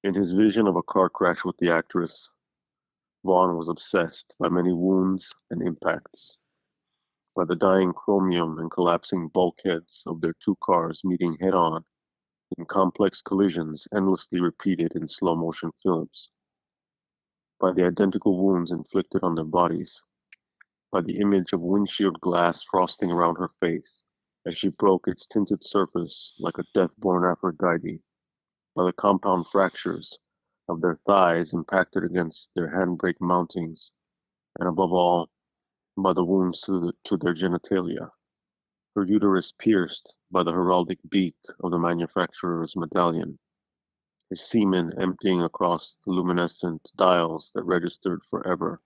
In his vision of a car crash with the actress, Vaughn was obsessed by many wounds and impacts, by the dying chromium and collapsing bulkheads of their two cars meeting head-on in complex collisions endlessly repeated in slow-motion films, by the identical wounds inflicted on their bodies, by the image of windshield glass frosting around her face as she broke its tinted surface like a death-born Aphrodite, by the compound fractures of their thighs impacted against their handbrake mountings, and above all, by the wounds to their genitalia, her uterus pierced by the heraldic beak of the manufacturer's medallion, his semen emptying across the luminescent dials that registered forever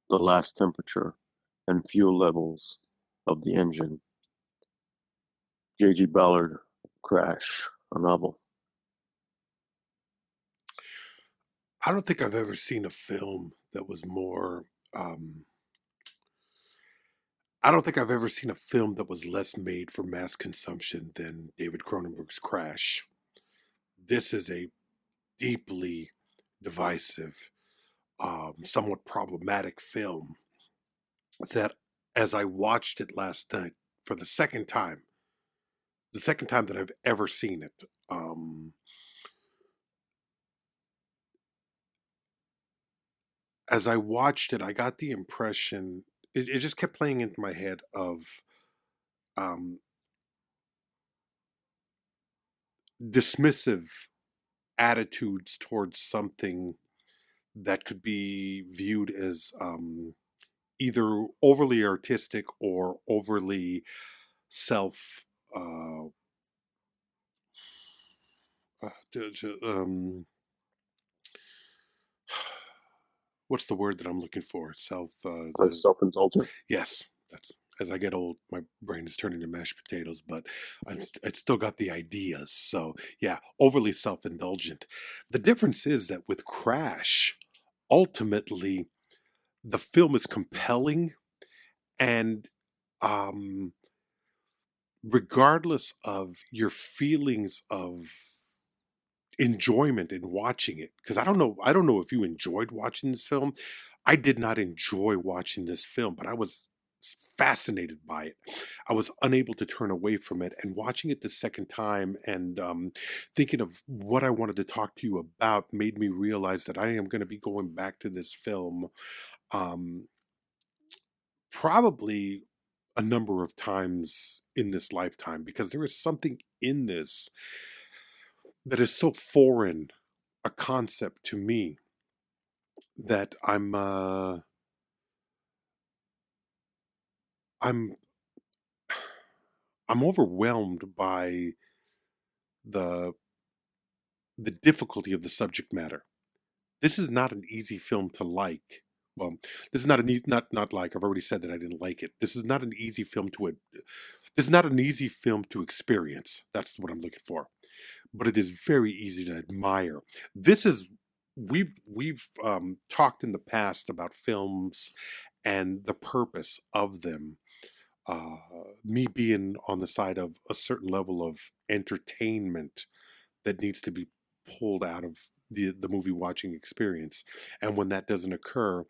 the last temperature and fuel levels of the engine. J.G. Ballard, Crash, a novel. I don't think I've ever seen a film that was more. I don't think I've ever seen a film that was less made for mass consumption than David Cronenberg's Crash. This is a deeply divisive, somewhat problematic film that, as I watched it last night for the second time that I've ever seen it, as I watched it, I got the impression it just kept playing into my head of um, dismissive attitudes towards something that could be viewed as either overly artistic or overly self. Uh, uh, d- d- um, what's the word that I'm looking for? Self-indulgent. Yes, that's as I get old, my brain is turning to mashed potatoes, but it's still got the ideas. So yeah, overly self-indulgent. The difference is that with Crash, ultimately, the film is compelling and um, regardless of your feelings of enjoyment in watching it, because I don't know if you enjoyed watching this film. I did not enjoy watching this film, but I was fascinated by it. I was unable to turn away from it, and watching it the second time and thinking of what I wanted to talk to you about made me realize that I am going to be going back to this film um, probably a number of times in this lifetime, because there is something in this that is so foreign a concept to me that I'm I'm overwhelmed by the the difficulty of the subject matter. This is not an easy film to like. Well, this is not an not like. I've already said that I didn't like it. This is not an easy film to this is not an easy film to experience. That's what I'm looking for. But it is very easy to admire. This is we've talked in the past about films and the purpose of them. Uh, Me being on the side of a certain level of entertainment that needs to be pulled out of the movie watching experience, and when that doesn't occur,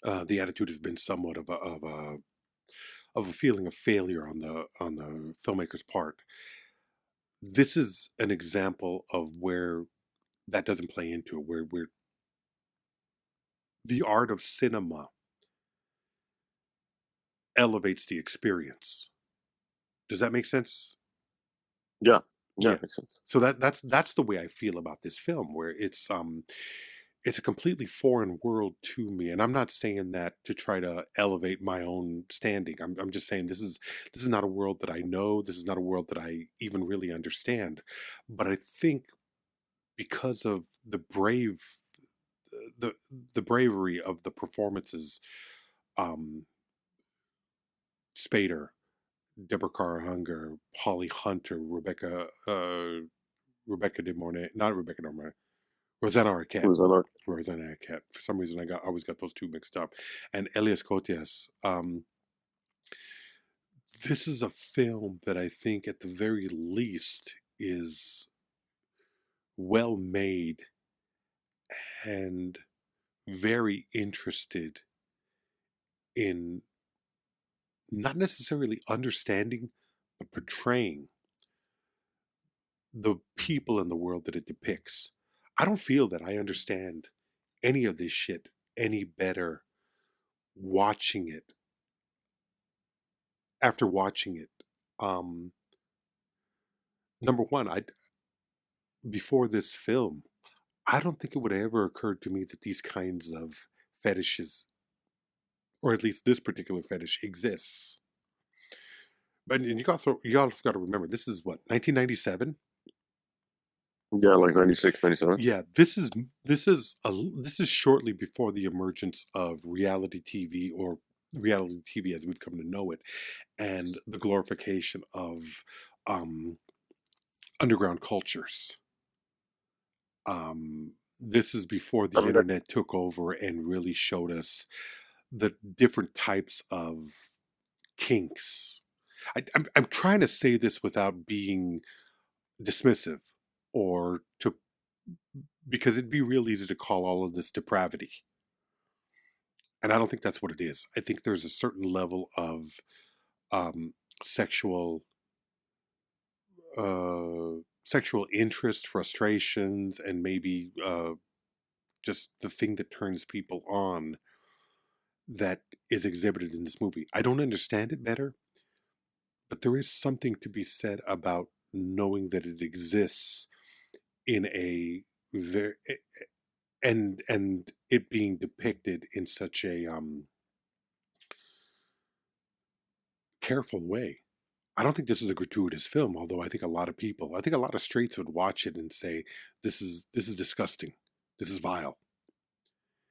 the attitude has been somewhat of a feeling of failure on the filmmaker's part. This is an example of where that doesn't play into it, where the art of cinema elevates the experience. Does that make sense? Yeah, yeah, Yeah. makes sense. So that's the way I feel about this film, where it's a completely foreign world to me, and I'm not saying that to try to elevate my own standing. I'm just saying this is not a world that I know. This is not a world that I even really understand. But I think because of the the bravery of the performances, um, Spader, Deborah Carr Hunger, Holly Hunter, Rebecca De Mornay, not Rebecca De Mornay, Rosanna Arquette. Who's on art? Rosanna Arquette. For some reason, I always got those two mixed up. And Elias Koteas. This is a film that I think, at the very least, is well made and very interested in not necessarily understanding, but portraying the people in the world that it depicts. I don't feel that I understand any of this shit any better watching it after watching it. Um, Number one, I before this film, I don't think it would have ever occurred to me that these kinds of fetishes, or at least this particular fetish, exists. But you also got to remember, this is what, 1997. Yeah, like 96, 97. Yeah, this is shortly before the emergence of reality TV, or reality TV as we've come to know it, and the glorification of um, underground cultures. This is before I the mean, internet took over and really showed us the different types of kinks. I'm trying to say this without being dismissive, or to because it'd be real easy to call all of this depravity, and I don't think that's what it is. I think there's a certain level of um, sexual sexual interest, frustrations, and maybe just the thing that turns people on that is exhibited in this movie. I don't understand it better, but there is something to be said about knowing that it exists in a very and it being depicted in such a careful way. I don't think this is a gratuitous film, although I think a lot of straights would watch it and say, this is disgusting, this is vile,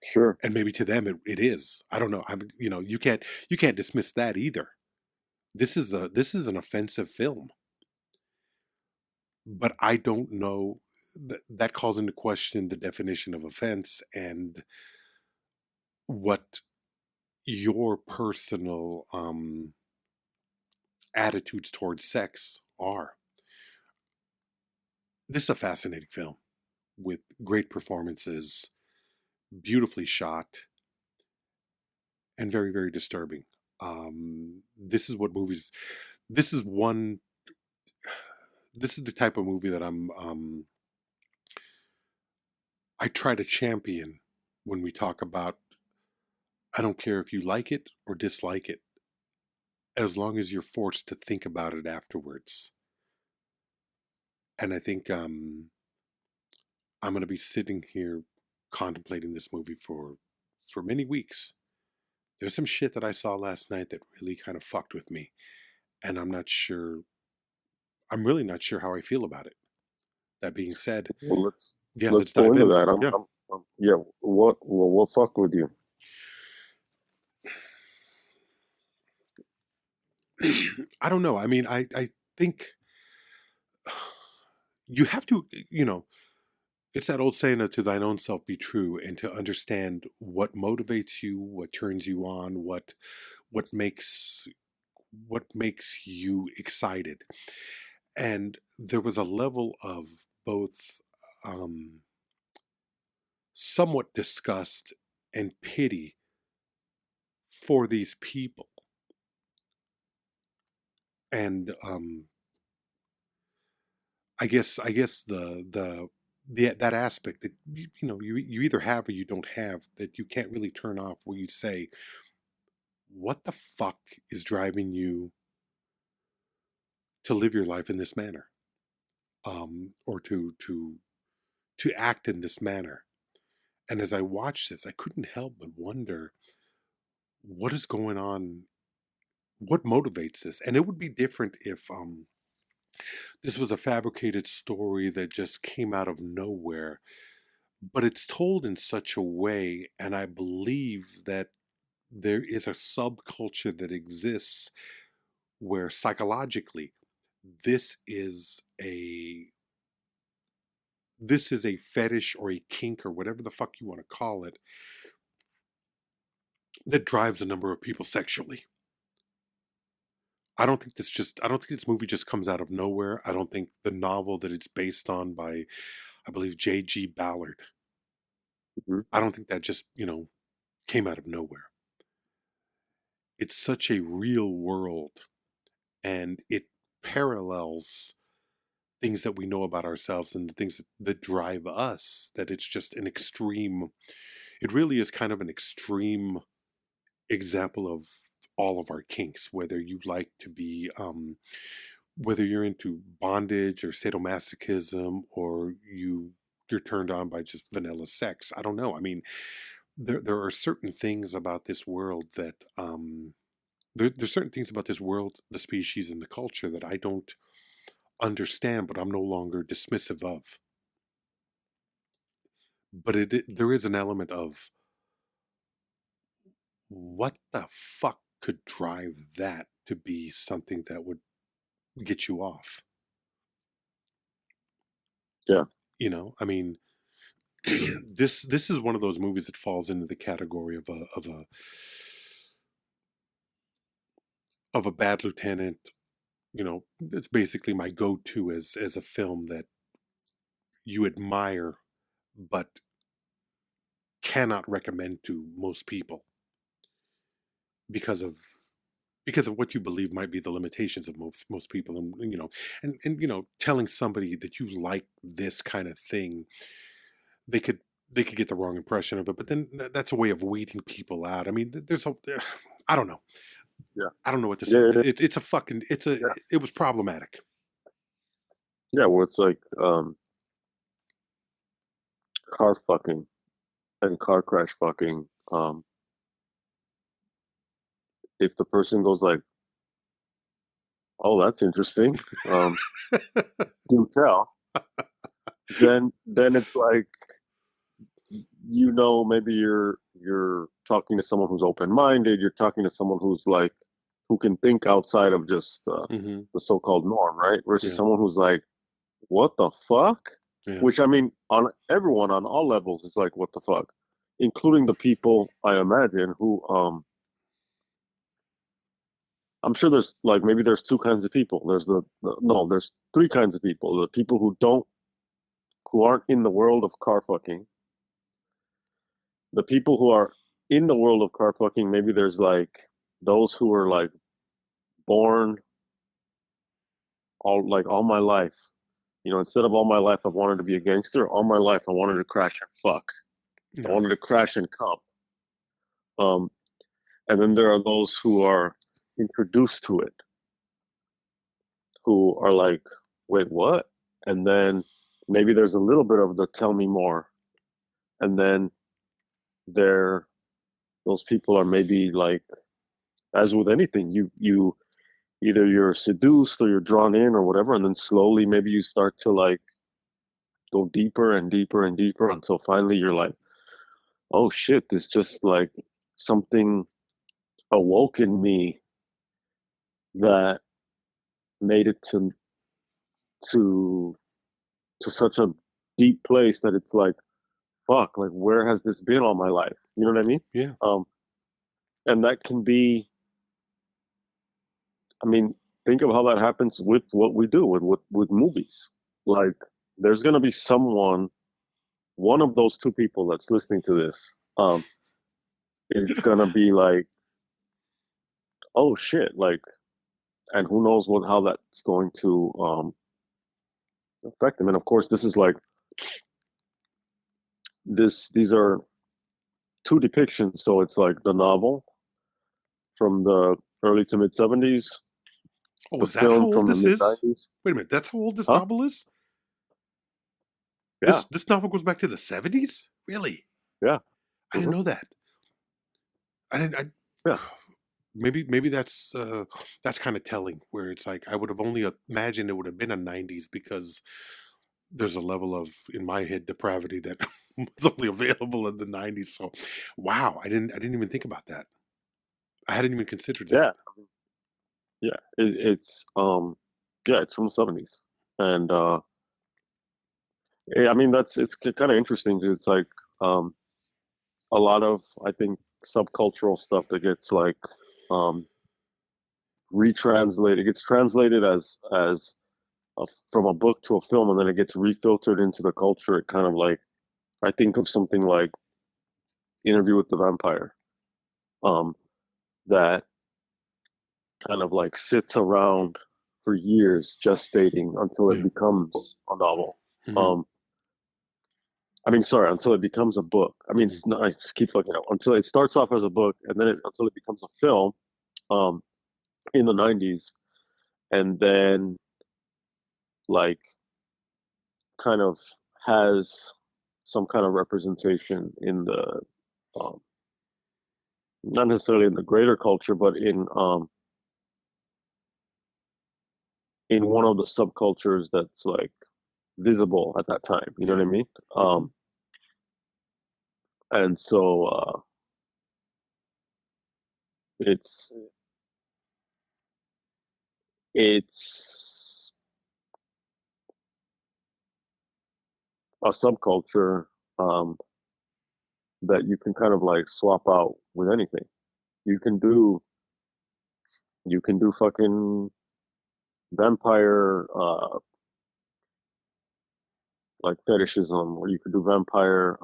sure. and maybe to them it is. I don't know. You can't dismiss that either. This is an offensive film, but I don't know that calls into question the definition of offense and what your personal attitudes towards sex are. This is a fascinating film with great performances, beautifully shot, and very, very disturbing. This is what movies. This is one. This is the type of movie that I try to champion when we talk about. I don't care if you like it or dislike it, as long as you're forced to think about it afterwards. And I think I'm going to be sitting here contemplating this movie for many weeks. There's some shit that I saw last night that really kind of fucked with me, and I'm not sure. I'm really not sure how I feel about it. That being said, Well, yeah, let's let's go dive into in. that. Yeah. Yeah. What fucked with you? I don't know. I mean, I think you have to, it's that old saying of to thine own self be true, and to understand what motivates you, what turns you on, what makes what makes you excited. And there was a level of both um, somewhat disgust and pity for these people. And I guess the that aspect that you either have or you don't have, that you can't really turn off, where you say, what the fuck is driving you to live your life in this manner, or to act in this manner. And as I watched this, I couldn't help but wonder what is going on, what motivates this. And it would be different if this was a fabricated story that just came out of nowhere, but it's told in such a way, and I believe that there is a subculture that exists where psychologically this is a this is a fetish or a kink or whatever the fuck you want to call it, that drives a number of people sexually. I don't think this movie just comes out of nowhere. I don't think the novel that it's based on by I believe J.G. Ballard. Hmm. I don't think that just, came out of nowhere. It's such a real world, and it parallels things that we know about ourselves and the things that drive us, that it's just an extreme, it really is kind of an extreme example of all of our kinks, whether you like to be, whether you're into bondage or sadomasochism, or you're turned on by just vanilla sex. I don't know. I mean, there are certain things about this world that, there's certain things about this world, the species, and the culture that I don't understand, but I'm no longer dismissive of. But there is an element of what the fuck could drive that to be something that would get you off. Yeah. I mean, this is one of those movies that falls into the category of a Bad Lieutenant. It's basically my go-to as a film that you admire but cannot recommend to most people because of what you believe might be the limitations of most people. And telling somebody that you like this kind of thing, they could get the wrong impression of it, but then that's a way of weeding people out. I mean, I don't know. Yeah. I don't know what to say. Yeah. It's a fucking, Yeah. it was problematic. Yeah. Well, it's like car fucking and car crash fucking. If the person goes like, "Oh, that's interesting," do tell. Then it's like, maybe you're talking to someone who's open-minded. You're talking to someone who's like, who can think outside of just Hmm. the so-called norm, right? Versus Yeah. someone who's like, what the fuck? Yeah. Which, I mean, on everyone on all levels is like, what the fuck? Including the people, I imagine, who I'm sure there's like, maybe there's two kinds of people. No, there's three kinds of people. The people who aren't in the world of car fucking. The people who are in the world of car fucking, maybe there's like those who are like born all my life. Instead of all my life, I've wanted to be a gangster. All my life, I wanted to crash and fuck. I Yeah. wanted to crash and come. Um, and then there are those who are introduced to it, who are like, wait, what? And then maybe there's a little bit of the tell me more. And then there, those people are maybe like, as with anything, you either you're seduced or you're drawn in or whatever, and then slowly maybe you start to like go deeper and deeper and deeper until finally you're like, oh shit, this just like something awoke in me that made it to to such a deep place that it's like, fuck, like where has this been all my life? You know what I mean? Yeah. Um, and that can be, I mean, think of how that happens with what we do with movies. Like, there's gonna be someone, one of those two people that's listening to this, is gonna be like, oh shit, like, and who knows how that's going to affect them. And of course, this is like these are two depictions. So it's like the novel from the early to mid 70s, Oh, the is that how film old from the this mid is? 90s. Wait a minute. That's how old this Huh? novel is? Yeah, This novel goes back to the 70s? Really? yeah. I didn't Hmm. know that. I didn't. Yeah, Maybe that's kind of telling. Where it's like I would have only imagined it would have been a 90s because there's a level of, in my head, depravity that was only available in the 90s. So, wow, I didn't even think about that. I hadn't even considered that. yeah, yeah. Yeah, it's from the 70s. And I mean, it's kind of interesting because it's like um a lot of, I think, subcultural stuff that gets like um retranslated. It gets translated as from a book to a film, and then it gets refiltered into the culture. It kind of like, I think of something like Interview with the Vampire, um, that kind of like sits around for years gestating until it Yeah. becomes a novel. Hmm. Um, I mean, sorry, until it becomes a book. I mean, Hmm. it's not, I just keep looking up until it starts off as a book, and then until it becomes a film, um, in the '90s, and then like kind of has some kind of representation in the, um, not necessarily in the greater culture, but in one of the subcultures that's like visible at that time. You know what Yeah. I mean? Hmm. And so it's it's a subculture, um, that you can kind of like swap out with anything. You can do you can do fucking vampire, like fetishism, or you could do vampire,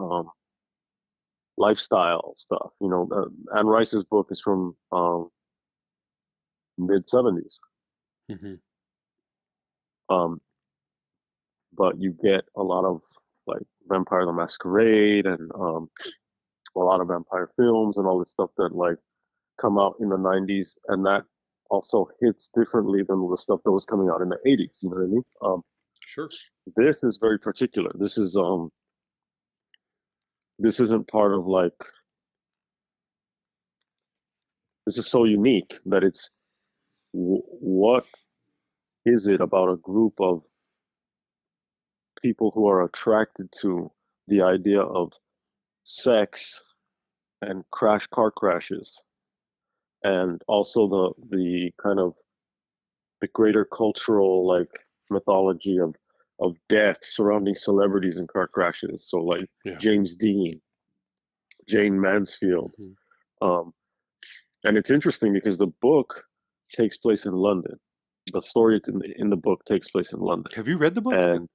lifestyle stuff. Anne Rice's book is from, mid '70s, Hmm. um, but you get a lot of like Vampire the Masquerade, and a lot of vampire films and all this stuff that like come out in the '90s, and that also hits differently than the stuff that was coming out in the '80s. You know what I mean? Sure. This is very particular. This isn't part of like, this is so unique that it's, what is it about a group of people who are attracted to the idea of sex and car crashes, and also the kind of the greater cultural like mythology of death surrounding celebrities and car crashes. So like Yeah. James Dean, Jane Mansfield. Hmm. Um, and it's interesting because the book takes place in London. The story in the book takes place in London. Have you read the book? And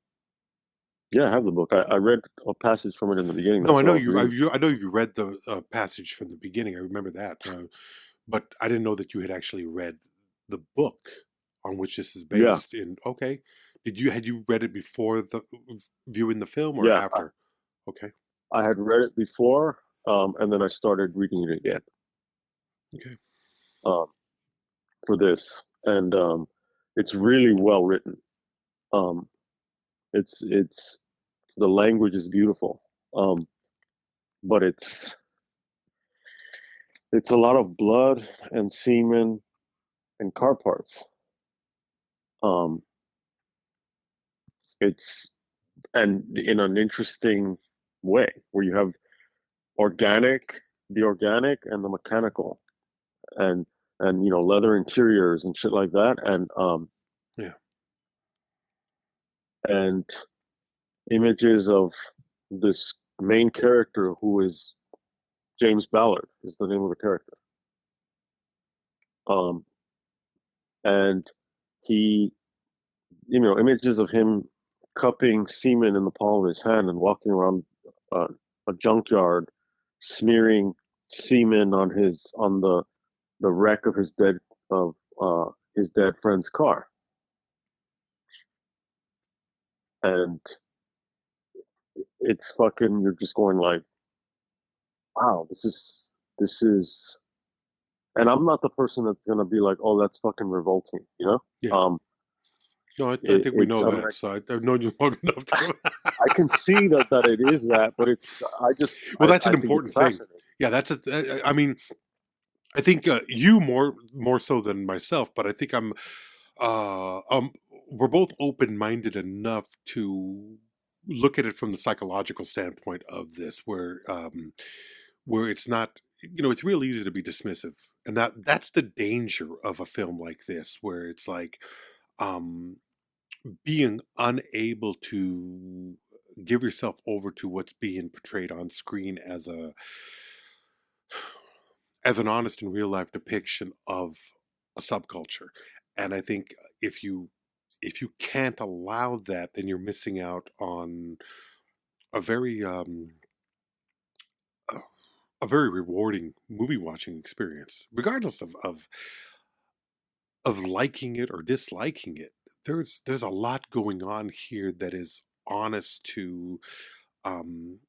yeah, I have the book. I read a passage from it in the beginning. No, That's I what know I was you. reading. I know you read the passage from the beginning. I remember that, but I didn't know that you had actually read the book on which this is Yeah, based. In okay, had you read it before the viewing the film or yeah. after? Okay, I had read it before, and then I started reading it again, okay, um, for this, and it's really well written. Um, it's the language is beautiful, um, but it's a lot of blood and semen and car parts. Um, it's and in an interesting way where you have organic, the organic and the mechanical, and leather interiors and shit like that, yeah, and images of this main character who is James Ballard is the name of the character. Um, and he, images of him cupping semen in the palm of his hand and walking around, uh, a junkyard, smearing semen on the wreck of his dead friend's car. And it's fucking, you're just going like, wow, this is, and I'm not the person that's gonna be like, oh, that's fucking revolting, you know? yeah. Um, No, I it, think we it's, know I mean, that. So I've known you long enough to. I can see that it is that, but Well, that's an I think it's important thing. fascinating. Yeah, that's a. I mean, I think you more so than myself, but I think uh, um, we're both open minded enough to look at it from the psychological standpoint of this, where it's not, it's real easy to be dismissive, and that's the danger of a film like this, where it's like um, being unable to give yourself over to what's being portrayed on screen as an honest and real life depiction of a subculture. And I think if you if you can't allow that, then you're missing out on a very a a very rewarding movie watching experience, regardless of liking it or disliking it. There's a lot going on here that is honest to um,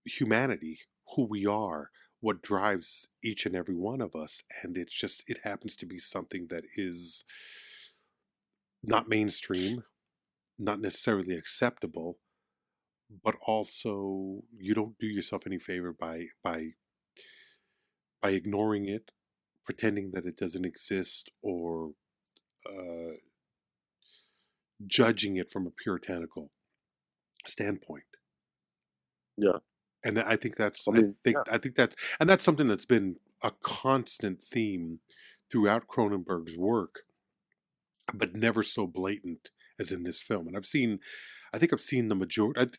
humanity, who we are, what drives each and every one of us, and it happens to be something that is not mainstream, not necessarily acceptable, but also you don't do yourself any favor by ignoring it, pretending that it doesn't exist, or uh, judging it from a puritanical standpoint. Yeah. And I think that's I mean, yeah. I think that's and that's something that's been a constant theme throughout Cronenberg's work, but never so blatant as in this film. And I think I've seen the majority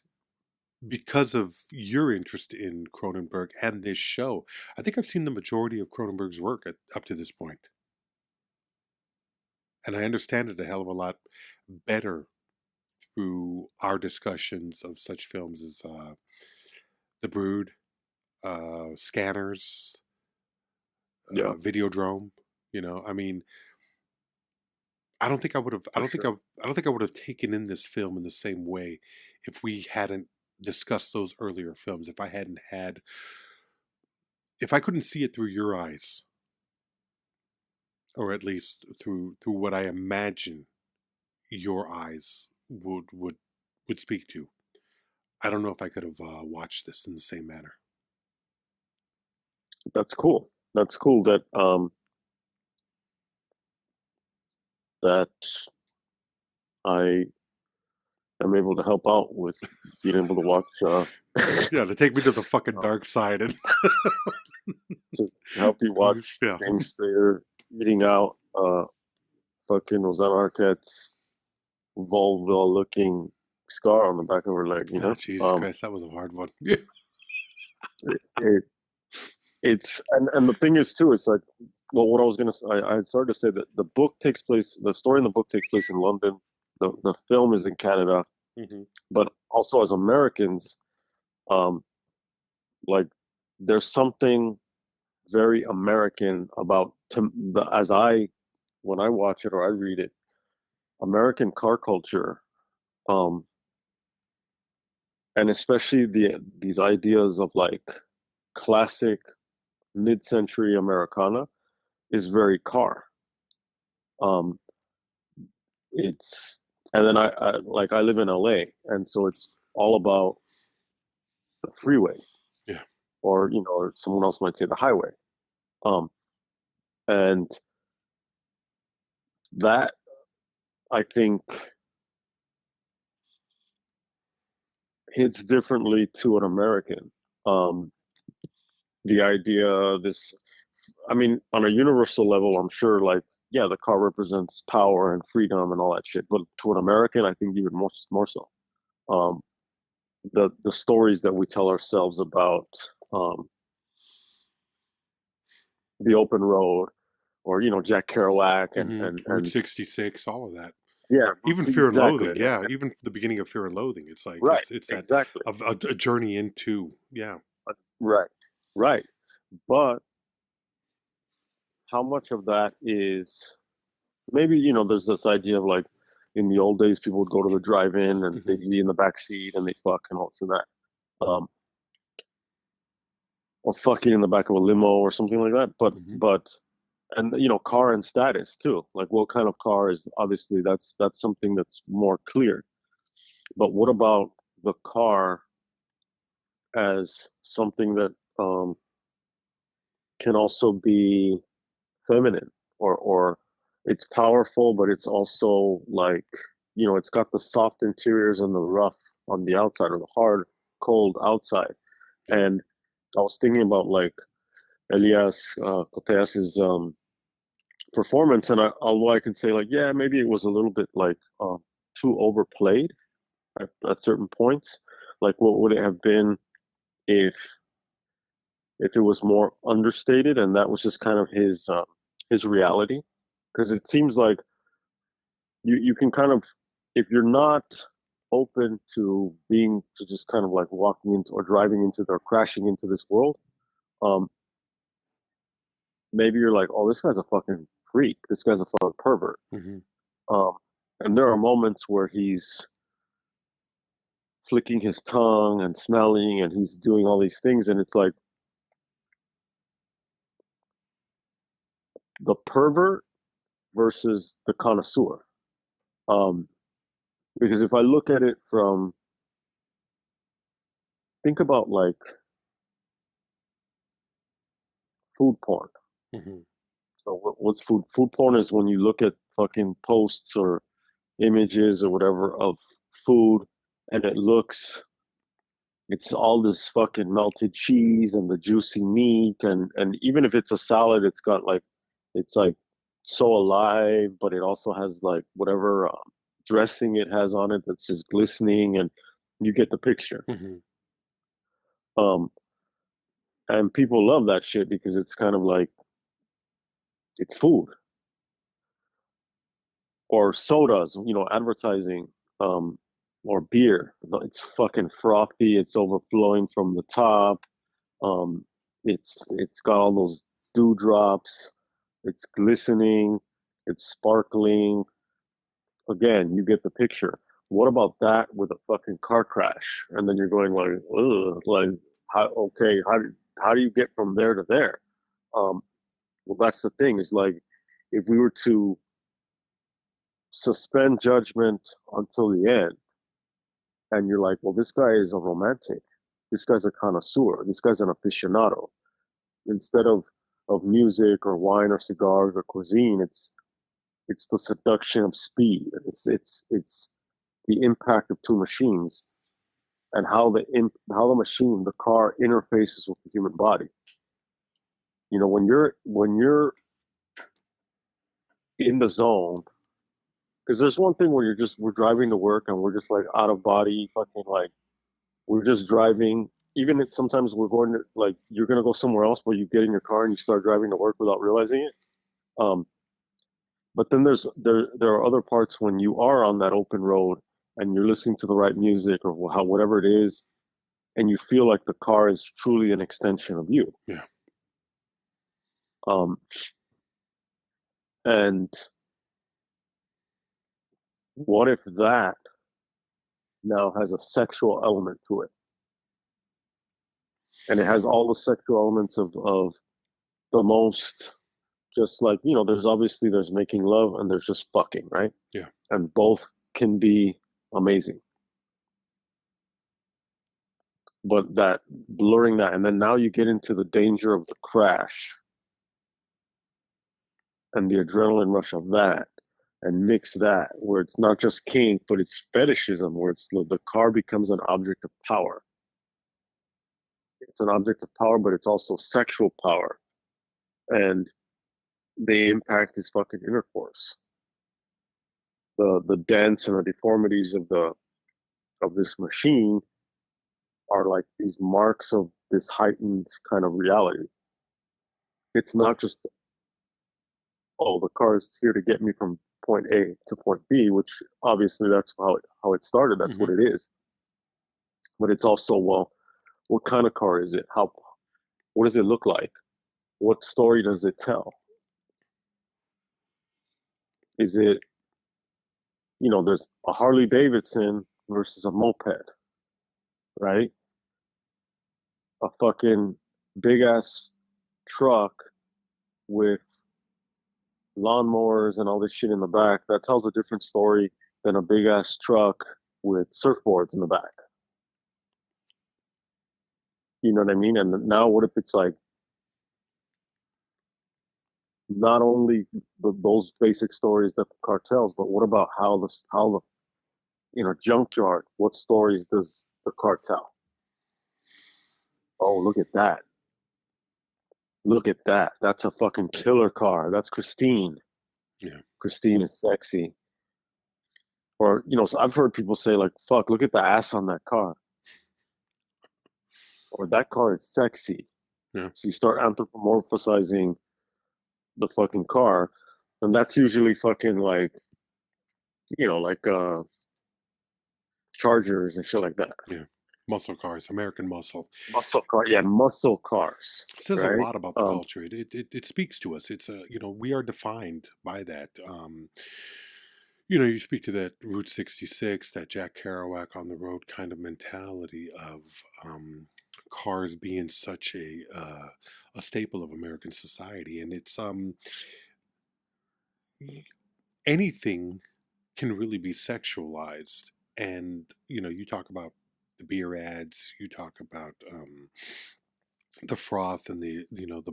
because of your interest in Cronenberg and this show. I think I've seen the majority of Cronenberg's work up to this point, and I understand it a hell of a lot better through our discussions of such films as The Brood, Scanners, Yeah, Videodrome. You know, I mean, I don't think I would have. for sure. I don't think I would have taken in this film in the same way if we hadn't discussed those earlier films. If I hadn't had, if I couldn't see it through your eyes, or at least through what I imagine your eyes would speak to. I don't know if I could have watched this in the same manner. That's cool. That's cool that that I am able to help out with being able to watch Yeah, to take me to the fucking dark side and to help you watch yeah, James Spader eating out fucking Rosanna Arquette's vulva looking scar on the back of her leg, you oh, know? Jesus Christ, that was a hard one. It, it's and the thing is too, it's like, well, what I was gonna say, I had started to say that the story in the book takes place in London. The film is in Canada, Hmm. but also as Americans, um, like there's something very American about as I when I watch it or I read it, American car culture, um, and especially these ideas of like classic mid-century Americana is very car. Um, it's and then I live in LA, and so it's all about the freeway, Yeah. or or someone else might say the highway. Um, and that I think hits differently to an American. Um, the idea, this, I mean, on a universal level, I'm sure, like, yeah, the car represents power and freedom and all that shit. But to an American, I think even more so. Um, the stories that we tell ourselves about um, the open road, or Jack Kerouac and Hmm. and Route and 66, all of that. yeah, Even Fear and exactly, Loathing, yeah. Even the beginning of Fear and Loathing, it's like right, it's that exactly, a journey into, yeah. right, right. But how much of that is maybe there's this idea of like in the old days people would go to the drive-in and Hmm. they'd be in the back seat and they fuck and all this and that, um, or fucking in the back of a limo or something like that. But Hmm. but and car and status too. Like what kind of car is obviously that's something that's more clear. But what about the car as something that can also be feminine, or it's powerful, but it's also like it's got the soft interiors and the rough on the outside, or the hard, cold outside. Yeah. And I was thinking about like Elias Koteas's performance, and although I can say like, yeah, maybe it was a little bit like too overplayed at certain points. Like, what would it have been if it was more understated and that was just kind of his reality? Because it seems like you can kind of, if you're not open to being, to just kind of like walking into or driving into or crashing into this world, um, maybe you're like, oh, this guy's a fucking freak. This guy's a fucking pervert. Hmm. Um, and there are moments where he's flicking his tongue and smelling and he's doing all these things. And it's like the pervert versus the connoisseur. Um, because if I look at it from, think about like food porn. Hmm. So what's food? Food porn is when you look at fucking posts or images or whatever of food and it looks, it's all this fucking melted cheese and the juicy meat and even if it's a salad, it's got like, it's like so alive, but it also has like whatever dressing it has on it that's just glistening, and you get the picture. Hmm. Um, and people love that shit because it's kind of like it's food. Or sodas, advertising, um, or beer. It's fucking frothy. It's overflowing from the top. Um, it's got all those dewdrops. It's glistening. It's sparkling. Again, you get the picture. What about that with a fucking car crash? And then you're going like, ugh, like how? Okay, how do you get from there to there? Um, well, that's the thing. Is like if we were to suspend judgment until the end, and you're like, well, this guy is a romantic, this guy's a connoisseur, this guy's an aficionado. Instead of music or wine or cigars or cuisine, it's the seduction of speed. It's the impact of two machines and how the machine, the car, interfaces with the human body. When you're in the zone, because there's one thing where we're driving to work and we're just like out of body, fucking like we're just driving. Even if sometimes we're going to like you're gonna go somewhere else, but you get in your car and you start driving to work without realizing it. Um, but then there are other parts when you are on that open road and you're listening to the right music or whatever it is, and you feel like the car is truly an extension of you. Yeah. Um, and what if that now has a sexual element to it, and it has all the sexual elements of the most, just like, there's making love and there's just fucking, right? Yeah. And both can be amazing. But that blurring that, and then now you get into the danger of the crash and the adrenaline rush of that, and mix that where it's not just kink, but it's fetishism, where it's the car becomes an object of power. It's an object of power, but it's also sexual power. And the impact is fucking intercourse. The dents and the deformities of this machine are like these marks of this heightened kind of reality. It's not just, oh, the car is here to get me from point A to point B, which obviously that's how it started. That's Hmm. what it is. But it's also, well, what kind of car is it? What does it look like? What story does it tell? Is it, there's a Harley Davidson versus a moped, right? A fucking big ass truck with lawnmowers and all this shit in the back, that tells a different story than a big ass truck with surfboards in the back. You know what I mean? And now what if it's like not only those basic stories that the car tells, but what about how the junkyard? What stories does the car tell? Oh, look at that! Look at that! That's a fucking killer car. That's Christine. Yeah. Christine is sexy. Or so I've heard people say like, "Fuck, look at the ass on that car," or "That car is sexy." Yeah. So you start anthropomorphizing the fucking car, and that's usually fucking like like Chargers and shit like that. Yeah. Muscle cars, American muscle. Muscle car, yeah, muscle cars, It says a right? lot about the culture. It speaks to us. It's we are defined by that. You speak to that Route 66, that Jack Kerouac on the road kind of mentality of cars being such a staple of American society, and it's anything can really be sexualized. And you talk about the beer ads, you talk about the froth and the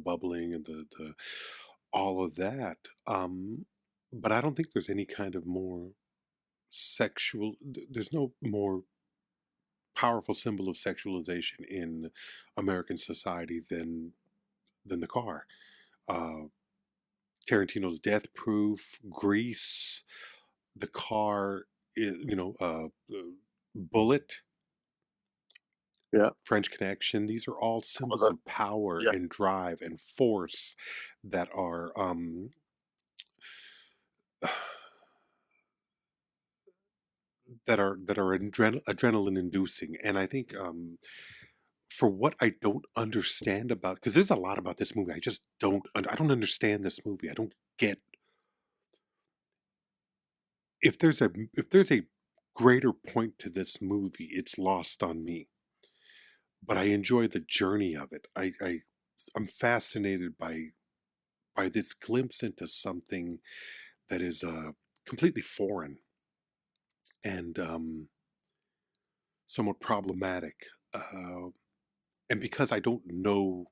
bubbling and the all of that. But I don't think there's any kind of more there's no more powerful symbol of sexualization in American society than the car. Uh, Tarantino's Death Proof, Grease, the car, Bullet, Yeah, French Connection. These are all well, symbols of power yeah, and drive and force that are adrenaline inducing. And I think for what I don't understand about, because there's a lot about this movie, I don't understand this movie. I don't get if there's a greater point to this movie, it's lost on me. But I enjoy the journey of it. I'm fascinated by this glimpse into something that is completely foreign and somewhat problematic. And because I don't know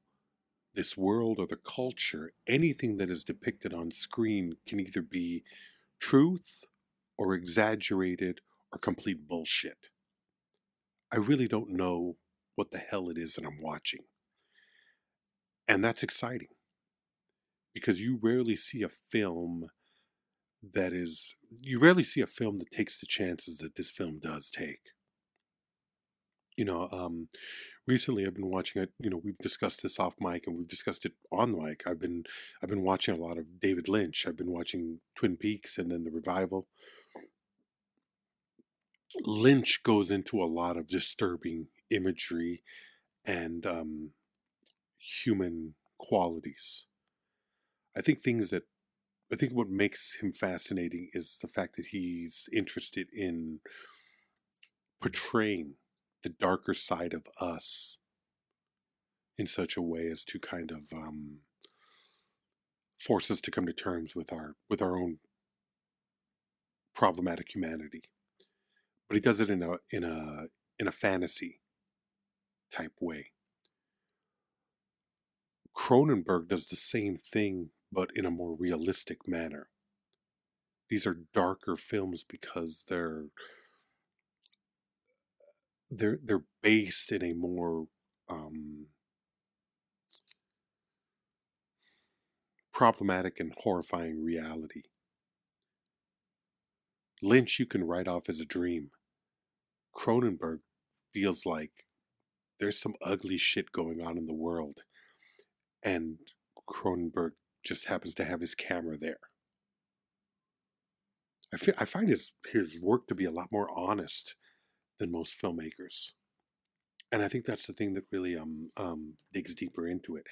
this world or the culture, anything that is depicted on screen can either be truth or exaggerated or complete bullshit. I really don't know what the hell it is that I'm watching. And that's exciting because you rarely see a film that takes the chances that this film does take. You know, recently I've been watching it. We've discussed this off mic and we've discussed it on the mic. I've been watching a lot of David Lynch. I've been watching Twin Peaks and then the revival. Lynch goes into a lot of disturbing imagery and human qualities. I think things that I think what makes him fascinating is the fact that he's interested in portraying the darker side of us in such a way as to kind of force us to come to terms with our own problematic humanity. But he does it in a fantasy type way. Cronenberg does the same thing, but in a more realistic manner. These are darker films because they're based in a more problematic and horrifying reality. Lynch you can write off as a dream. Cronenberg feels like there's some ugly shit going on in the world, and Cronenberg just happens to have his camera there. I find his work to be a lot more honest than most filmmakers, and I think that's the thing that really digs deeper into it.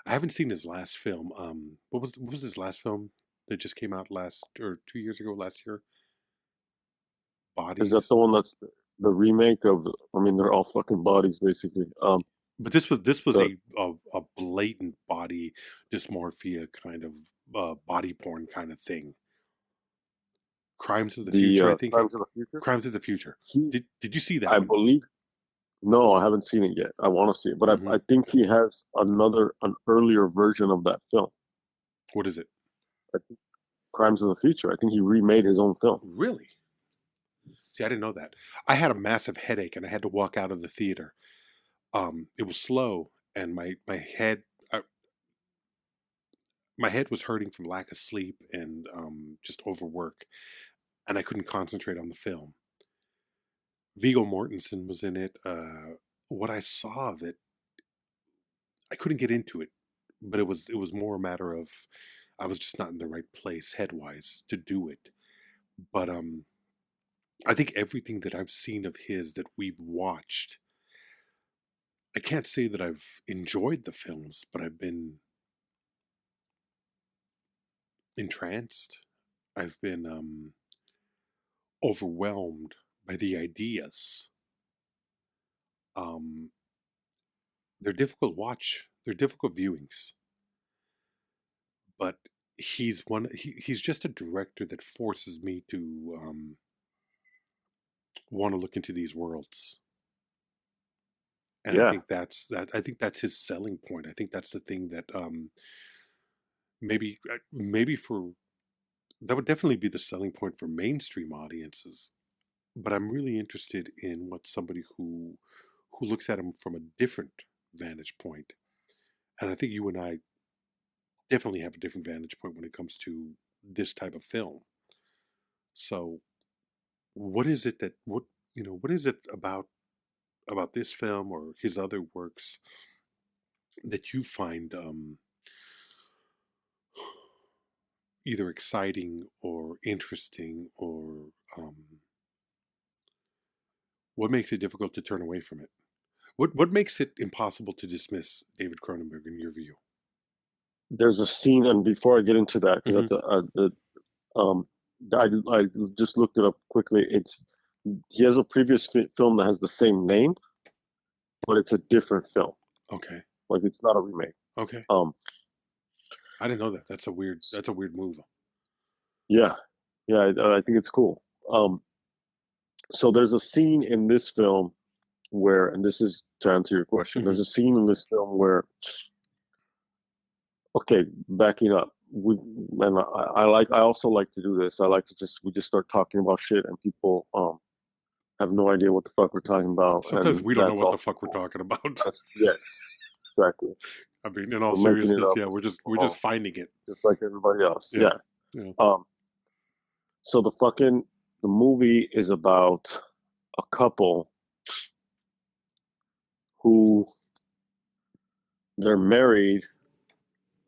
I haven't seen his last film. What was his last film that just came out last or 2 years ago, last year? is that the Bodies. one that's the remake of? I mean, they're all fucking bodies basically. But this was The a blatant body dysmorphia kind of body porn kind of thing. Crimes of the the Future, I think. Crimes of the Future. Crimes of the Future. He, Did you see that I one? believe. No, I haven't seen it yet. I want to see it, but I Hmm. think he has an earlier version of that film. What is it? I think Crimes of the Future. I think he remade his own film. Really? See, I didn't know that. I had a massive headache and I had to walk out of the theater. It was slow, and my head was hurting from lack of sleep and just overwork, and I couldn't concentrate on the film. Viggo Mortensen was in it. What I saw of it, I couldn't get into it, but it was more a matter of I was just not in the right place headwise to do it. But I think everything that I've seen of his that we've watched, I can't say that I've enjoyed the films, but I've been entranced. I've been overwhelmed by the ideas. Um, they're difficult watch. They're difficult viewings, but he's just a director that forces me to want to look into these worlds. And I Yeah, think that's his selling point. I think that's the thing that maybe for that would definitely be the selling point for mainstream audiences. But I'm really interested in what somebody who looks at him from a different vantage point. And I think you and I definitely have a different vantage point when it comes to this type of film. So what is it that what is it about this film or his other works that you find either exciting or interesting, or what makes it difficult to turn away from it? What makes it impossible to dismiss David Cronenberg in your view? there's a scene, and before I get into that, because Hmm. that's um, I just looked it up quickly. He has a previous film that has the same name, but it's a different film. Okay. Like it's not a remake. Okay. Um, I didn't know that. That's a weird move. yeah, yeah, I think it's cool. Um, so there's a scene in this film where, and this is to answer your question, Hmm. there's a scene in this film where, okay, backing up, and I also like to do this. I like to we just start talking about shit, and people have no idea what the fuck we're talking about, Sometimes and we don't know that's what the also fuck we're cool. talking about. That's yes, exactly. I mean, in all We're making it seriousness, up yeah, as we're we just go finding it. just like everybody else. Yeah. Yeah. Yeah. Um, so the movie is about a couple who they're married,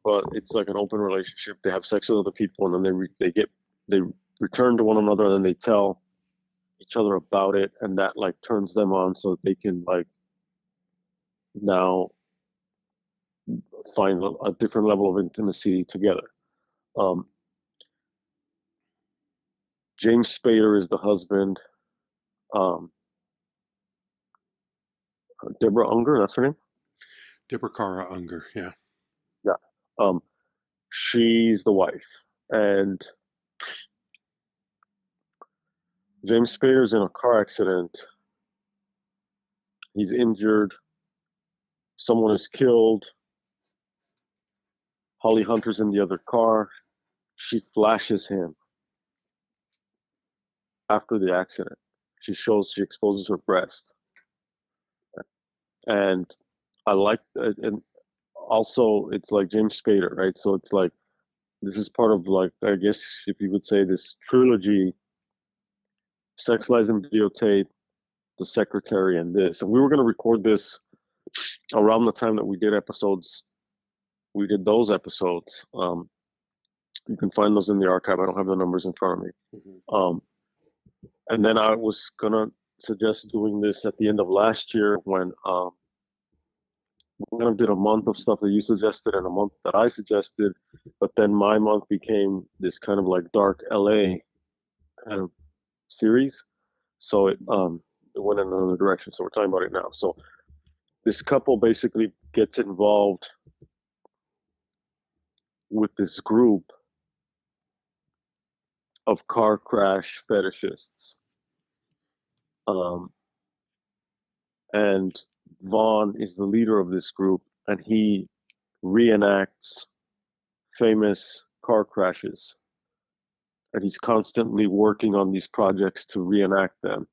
but it's like an open relationship. They have sex with other people, and then they return to one another, and then they tell each other about it, and that like turns them on, so that they can like now find a different level of intimacy together. Um, James Spader is the husband. Um, Deborah Unger, that's her name. Dipperkara Unger. Yeah. Yeah. Um, she's the wife, and James Spader's in a car accident. He's injured. Someone is killed. Holly Hunter's in the other car. She flashes him after the accident. She exposes her breast, and I like, and also it's like James Spader, right? So it's like this is part of like I guess if you would say this trilogy: Sex Lies and Videotape, The Secretary, and this. And we were going to record this around the time that we did episodes. We did those episodes. You can find those in the archive. I don't have the numbers in front of me. Hmm. Um, and then I was gonna suggest doing this at the end of last year when we kind of did a month of stuff that you suggested and a month that I suggested, but then my month became this kind of like dark LA kind of series. So it went in another direction. So we're talking about it now. So this couple basically gets involved with this group of car crash fetishists. Um, and Vaughn is the leader of this group, and he reenacts famous car crashes. And he's constantly working on these projects to reenact them.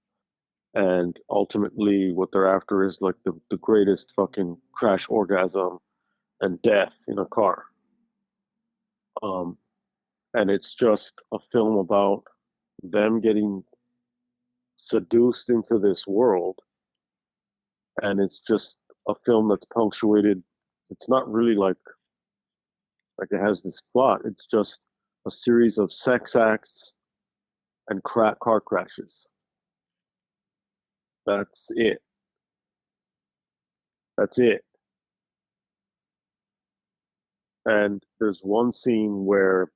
And ultimately, what they're after is like the greatest fucking crash orgasm and death in a car. Um, and it's just a film about them getting seduced into this world. And it's just a film that's punctuated. It's not really like it has this plot. It's just a series of sex acts and car crashes. That's it. That's it. And there's one scene where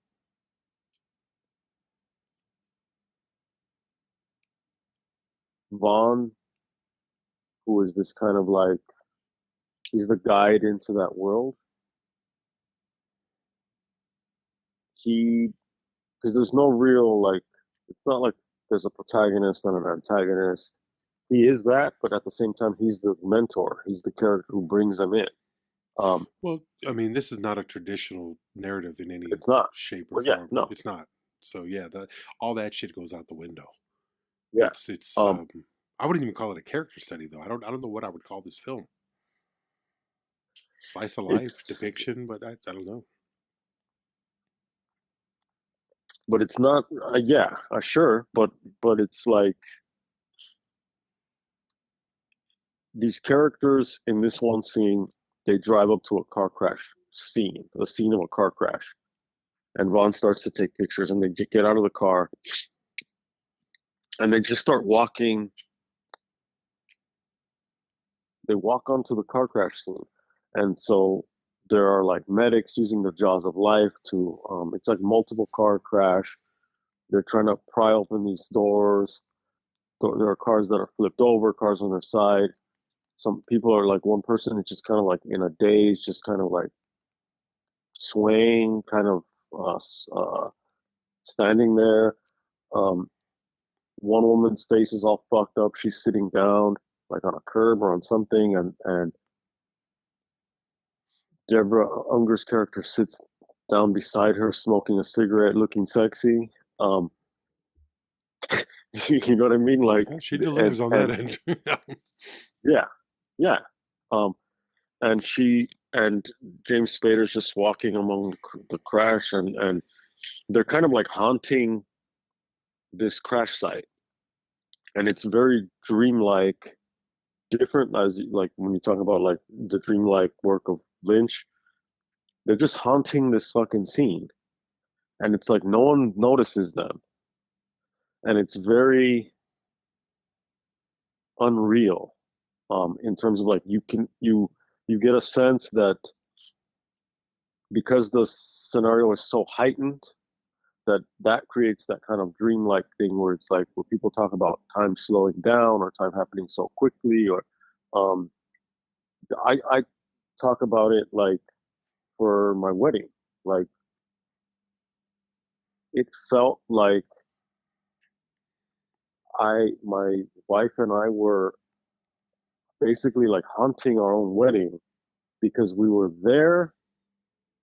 Vaughn, who is this kind of like, he's the guide into that world. He, because there's no real like, it's not like there's a protagonist and an antagonist. He is that, but at the same time, he's the mentor. He's the character who brings them in. Um, Well, I mean, this is not a traditional narrative in any it's not. shape or Well, yeah, form. no, It's not. So yeah, all that shit goes out the window. yeah. It's Um, I wouldn't even call it a character study though. I don't know what I would call this film. Slice of life it's, depiction, but I don't know. but it's not. Yeah, sure, but it's like these characters in this one scene. They drive up to a car crash scene, a scene of a car crash, and Vaughn starts to take pictures, and they get out of the car, and they just start walking. They walk onto the car crash scene, and so there are like medics using the jaws of life to. It's like multiple car crash. They're trying to pry open these doors. There are cars that are flipped over, cars on their side. Some people are like, one person is just kind of like in a daze, just kind of like swaying, kind of uh, standing there. Um, one woman's face is all fucked up. She's sitting down, like on a curb or on something, and Deborah Unger's character sits down beside her, smoking a cigarette, looking sexy. Um, you know what I mean? Like, Yeah, she and delivers on that and end. yeah, yeah. Um, and James Spader's just walking among the crash, and they're kind of like haunting this crash site, and it's very dreamlike, different as like when you talk about like the dreamlike work of Lynch. They're just haunting this fucking scene, and it's like no one notices them, and it's very unreal. In terms of like you get a sense that because the scenario is so heightened, that creates that kind of dreamlike thing where it's like where people talk about time slowing down or time happening so quickly, or um, I talk about it like for my wedding. Like it felt like my wife and I were basically like haunting our own wedding because we were there,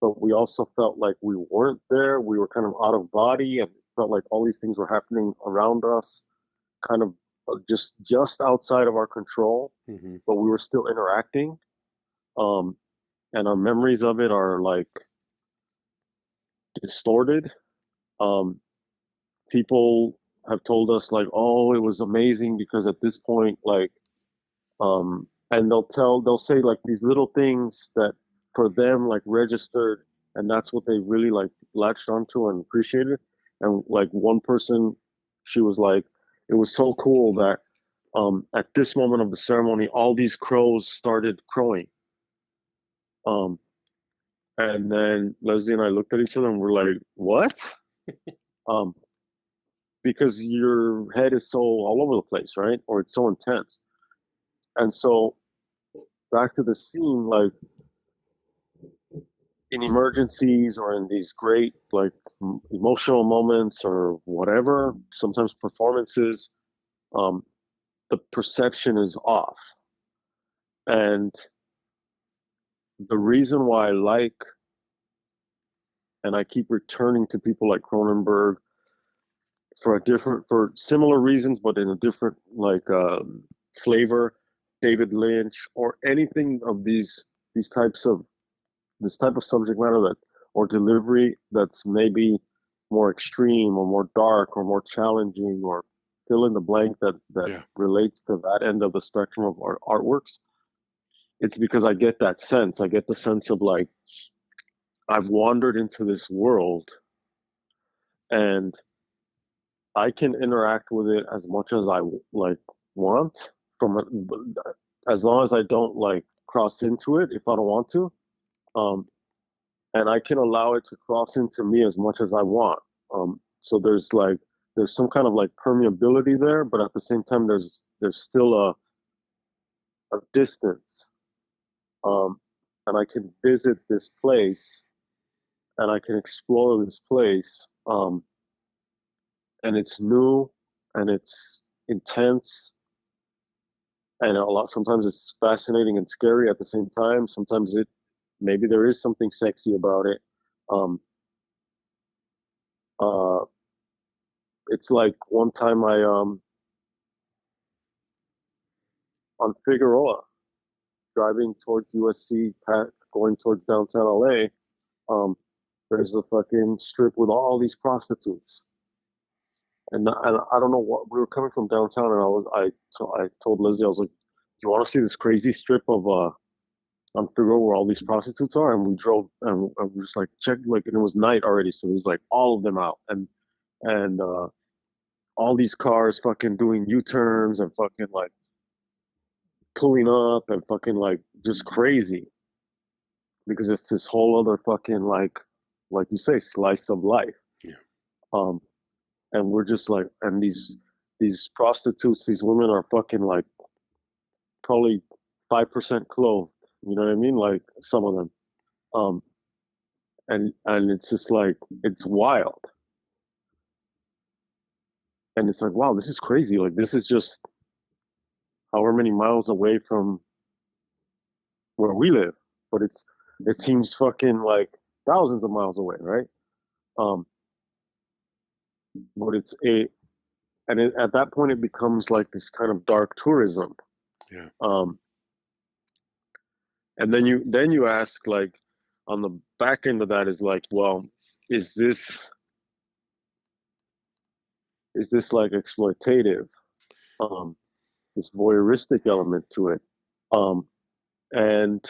but we also felt like we weren't there. We were kind of out of body and felt like all these things were happening around us, kind of just outside of our control, Hmm. but we were still interacting. Um, and our memories of it are like distorted. Um, People have told us like, oh, it was amazing because at this point, like, and they'll say like these little things that for them like registered, and that's what they really like latched onto and appreciated. And like one person, she was like, it was so cool that at this moment of the ceremony, all these crows started crowing. Um, and then Leslie and I looked at each other and we're like, what? Um, because your head is so all over the place, right? Or it's so intense. And so back to the scene, like in emergencies or in these great like emotional moments or whatever, sometimes performances, um, the perception is off. And the reason why I like and I keep returning to people like Cronenberg for similar reasons, but in a different like flavor, David Lynch or anything of these types of this type of subject matter that or delivery that's maybe more extreme or more dark or more challenging or fill in the blank that Yeah. relates to that end of the spectrum of artworks. It's because I get that sense. I get the sense of like I've wandered into this world and I can interact with it as much as I like want, from as long as I don't like cross into it if I don't want to, um, and I can allow it to cross into me as much as I want. So there's some kind of like permeability there, but at the same time there's still a distance, um, and I can visit this place and I can explore this place, and it's new and it's intense and a lot. Sometimes it's fascinating and scary at the same time. Sometimes it maybe there is something sexy about it. Um, uh, it's like one time I on Figueroa driving towards USC, going towards downtown LA. There's a fucking strip with all these prostitutes, and I don't know what we were coming from downtown, and I told Lizzie, I was like, "You want to see this crazy strip of on Figueroa where all these prostitutes are?" And we drove and we just like checked, like, and it was night already, so there's like all of them out, and all these cars fucking doing U-turns and fucking like pulling up and fucking like just crazy because it's this whole other fucking like you say, slice of life. Yeah. Um, and we're just like, and these prostitutes, these women are fucking like probably 5% clothed. You know what I mean? Like some of them. Um, and it's just like it's wild. And it's like, wow, this is crazy. Like this is just however many miles away from where we live, but it seems fucking like thousands of miles away, right? Um, but it's a and at that point it becomes like this kind of dark tourism. Yeah. And then you ask like on the back end of that is like, well, is this is this like exploitative? This voyeuristic element to it. Um, and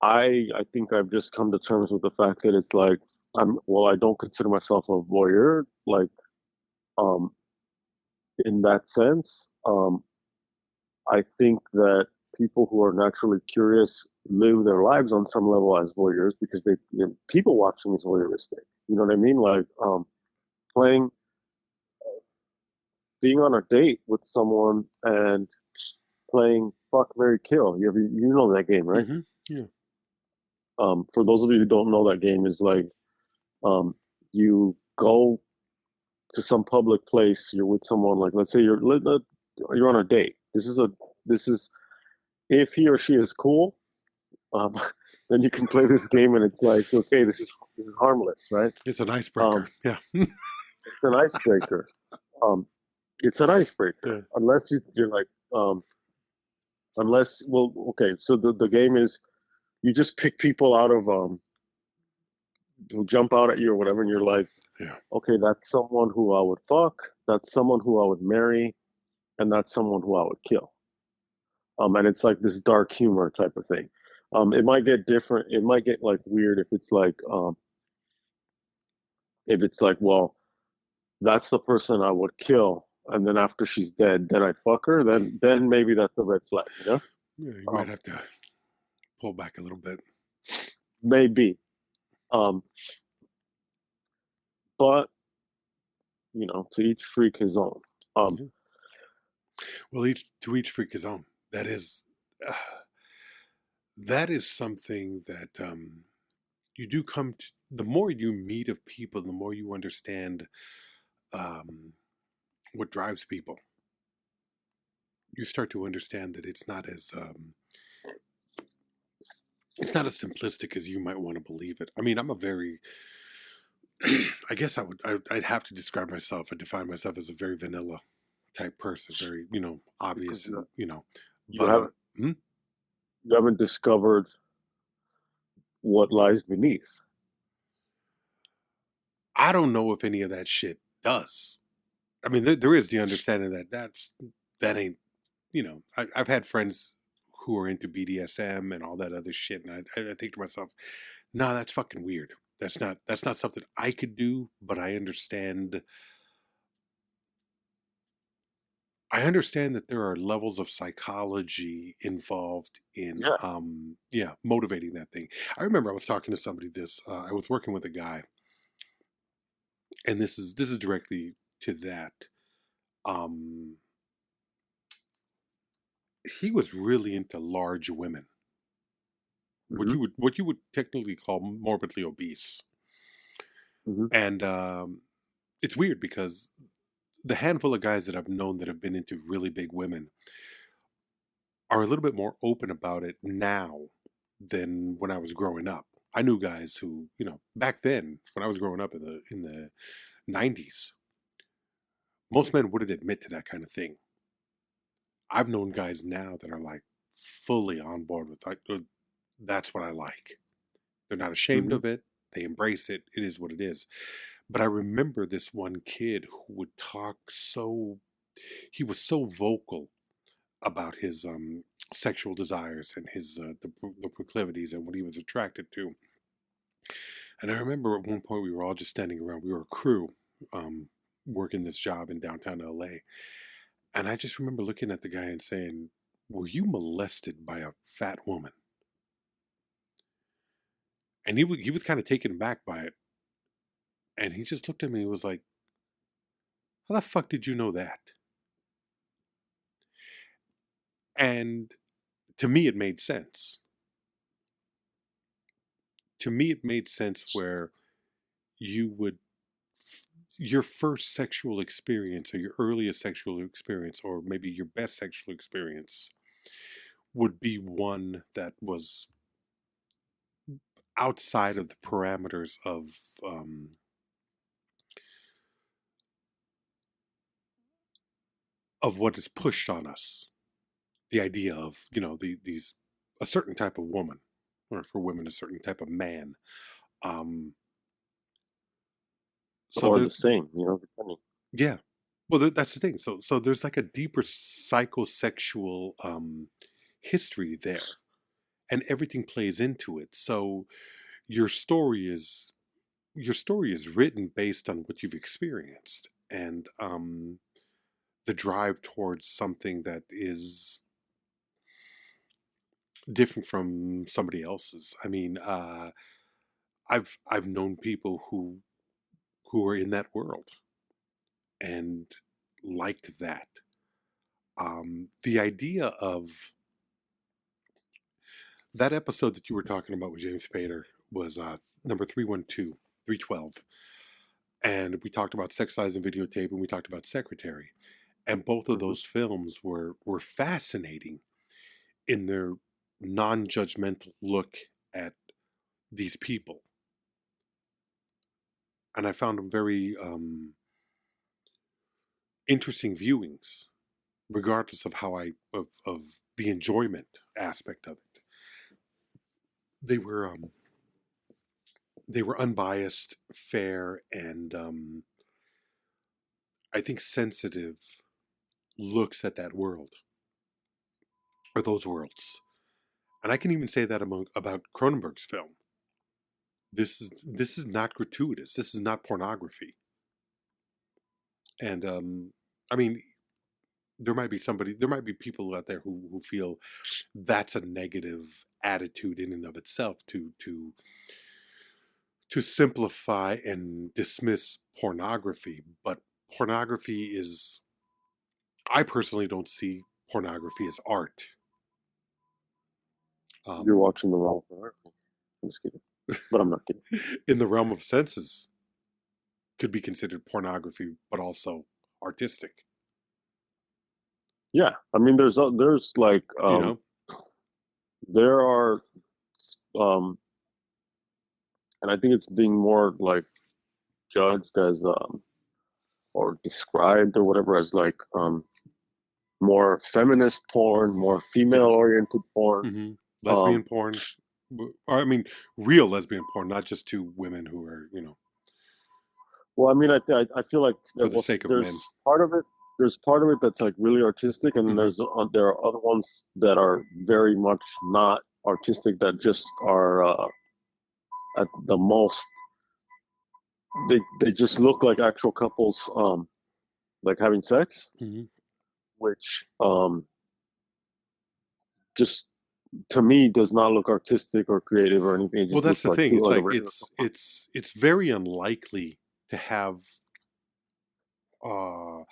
I think I've just come to terms with the fact that it's like I don't consider myself a voyeur like um in that sense. I think that people who are naturally curious live their lives on some level as voyeurs because people watching is voyeuristic. You know what I mean? Like playing, being on a date with someone and playing fuck, marry, kill. You know that game, right? Mm-hmm. Yeah. For those of you who don't know, that game is like you go to some public place. You're with someone, like let's say you're on a date. This is if he or she is cool, um, then you can play this game, and it's like, okay, this is harmless, right? It's an icebreaker. Yeah. It's an icebreaker. Um, it's an icebreaker, Yeah. unless you're like, unless well, okay. So the game is you just pick people out of who jump out at you or whatever, and you're like, Yeah. okay, that's someone who I would fuck, that's someone who I would marry, and that's someone who I would kill. And it's like this dark humor type of thing. It might get different. It might get like weird if it's like, well, that's the person I would kill, and then after she's dead, then I'd fuck her. Then maybe that's a red flag, you know? Yeah. You might have to pull back a little bit. Maybe. Um, but to each freak his own. Yeah. Well, to each freak his own. Uh, that is something that you do come to. The more you meet of people, the more you understand um, what drives people. You start to understand that it's not as simplistic as you might want to believe it. I mean, I'm a very I guess I'd have to describe myself and define myself as a very vanilla type person, very, obvious Because and, you but haven't you haven't discovered what lies beneath. I don't know if any of that shit does. I mean, there is the understanding that ain't, I've had friends who are into BDSM and all that other shit. And I think to myself, no, that's fucking weird. That's not something I could do, but I I understand that there are levels of psychology involved in, Yeah. yeah, motivating that thing. I remember I was talking to somebody I was working with a guy, and this is directly to that. Um, he was really into large women, Hmm. what you would technically call morbidly obese, Hmm. and it's weird because the handful of guys that I've known that have been into really big women are a little bit more open about it now than when I was growing up. I knew guys who, back then when I was growing up in the 90s, most men wouldn't admit to that kind of thing. I've known guys now that are like fully on board with like, that's what I like. They're not ashamed Hmm. of it. They embrace it. It is what it is. But I remember this one kid who would talk he was so vocal about his sexual desires and his the proclivities and what he was attracted to. And I remember at one point we were all just standing around. We were a crew um, working this job in downtown LA, and I just remember looking at the guy and saying, "Were you molested by a fat woman?" And he was kind of taken aback by it, and he just looked at me and was like, "How the fuck did you know that?" And to me, it made sense. To me, it made sense where you would your first sexual experience or your earliest sexual experience or maybe your best sexual experience would be one that was outside of the parameters um, of what is pushed on us. The idea of these a certain type of woman, or for women a certain type of man. Um, so Or the there's same, depending. yeah, well that's the thing. So there's like a deeper psychosexual history there, and everything plays into it. So your story is your story is written based on what you've experienced, and the drive towards something that is different from somebody else's. I mean, I've known people who are in that world and like that. The idea of that episode that you were talking about with James Spader was number 312, 312. And we talked about Sex Lies and Videotape, and we talked about Secretary. And both of Hmm. those films were fascinating in their non-judgmental look at these people. And I found them very interesting viewings, regardless of how of the enjoyment aspect of it. They were um, they were unbiased, fair, and I think sensitive looks at that world or those worlds. And I can even say that about Cronenberg's film. This is not gratuitous. This is not pornography. And I mean, there might be people out there who feel that's a negative attitude in and of itself to simplify and dismiss pornography. But pornography is, I personally don't see pornography as art. You're Um, watching the wrong pornography. I'm just kidding, but I'm not kidding. in the realm of senses, could be considered pornography, but also artistic. Yeah, I mean, there's like You know, there are um, and I think it's being more like judged as or described or whatever as like more feminist porn, more yeah. female oriented porn. Hmm. Um, Lesbian porn, or I mean, real lesbian porn, not just two women who are well, I mean, I feel like for the sake of men. there's part of it. There's part of it that's like really artistic, and then Hmm. there are other ones that are very much not artistic that just are at the most they just look like actual couples like having sex. Hmm. which just to me does not look artistic or creative or anything. It Well, just that's looks the like thing. too It's like a like regular. it's very unlikely to have uh,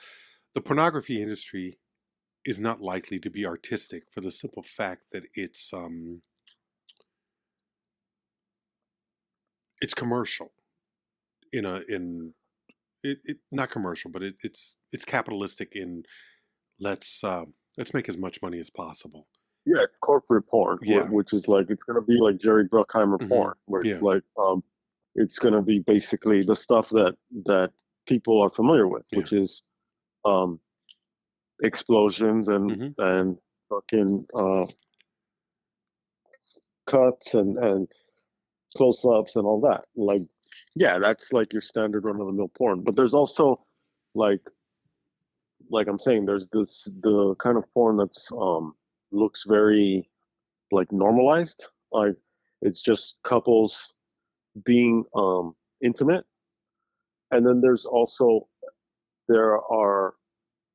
the pornography industry is not likely to be artistic for the simple fact that it's commercial in it not commercial, but it's capitalistic in let's let's make as much money as possible. Yeah, it's corporate porn, Yeah. which is like it's gonna be like Jerry Bruckheimer Hmm. porn, where it's Yeah. like it's gonna be basically the stuff that people are familiar with, Yeah. which is um, explosions Hmm. and fucking cuts and close ups and all that. Like, yeah, that's like your standard run of the mill porn. But there's also like I'm saying, there's the kind of porn that's looks very like normalized. Like it's just couples being intimate. And then there are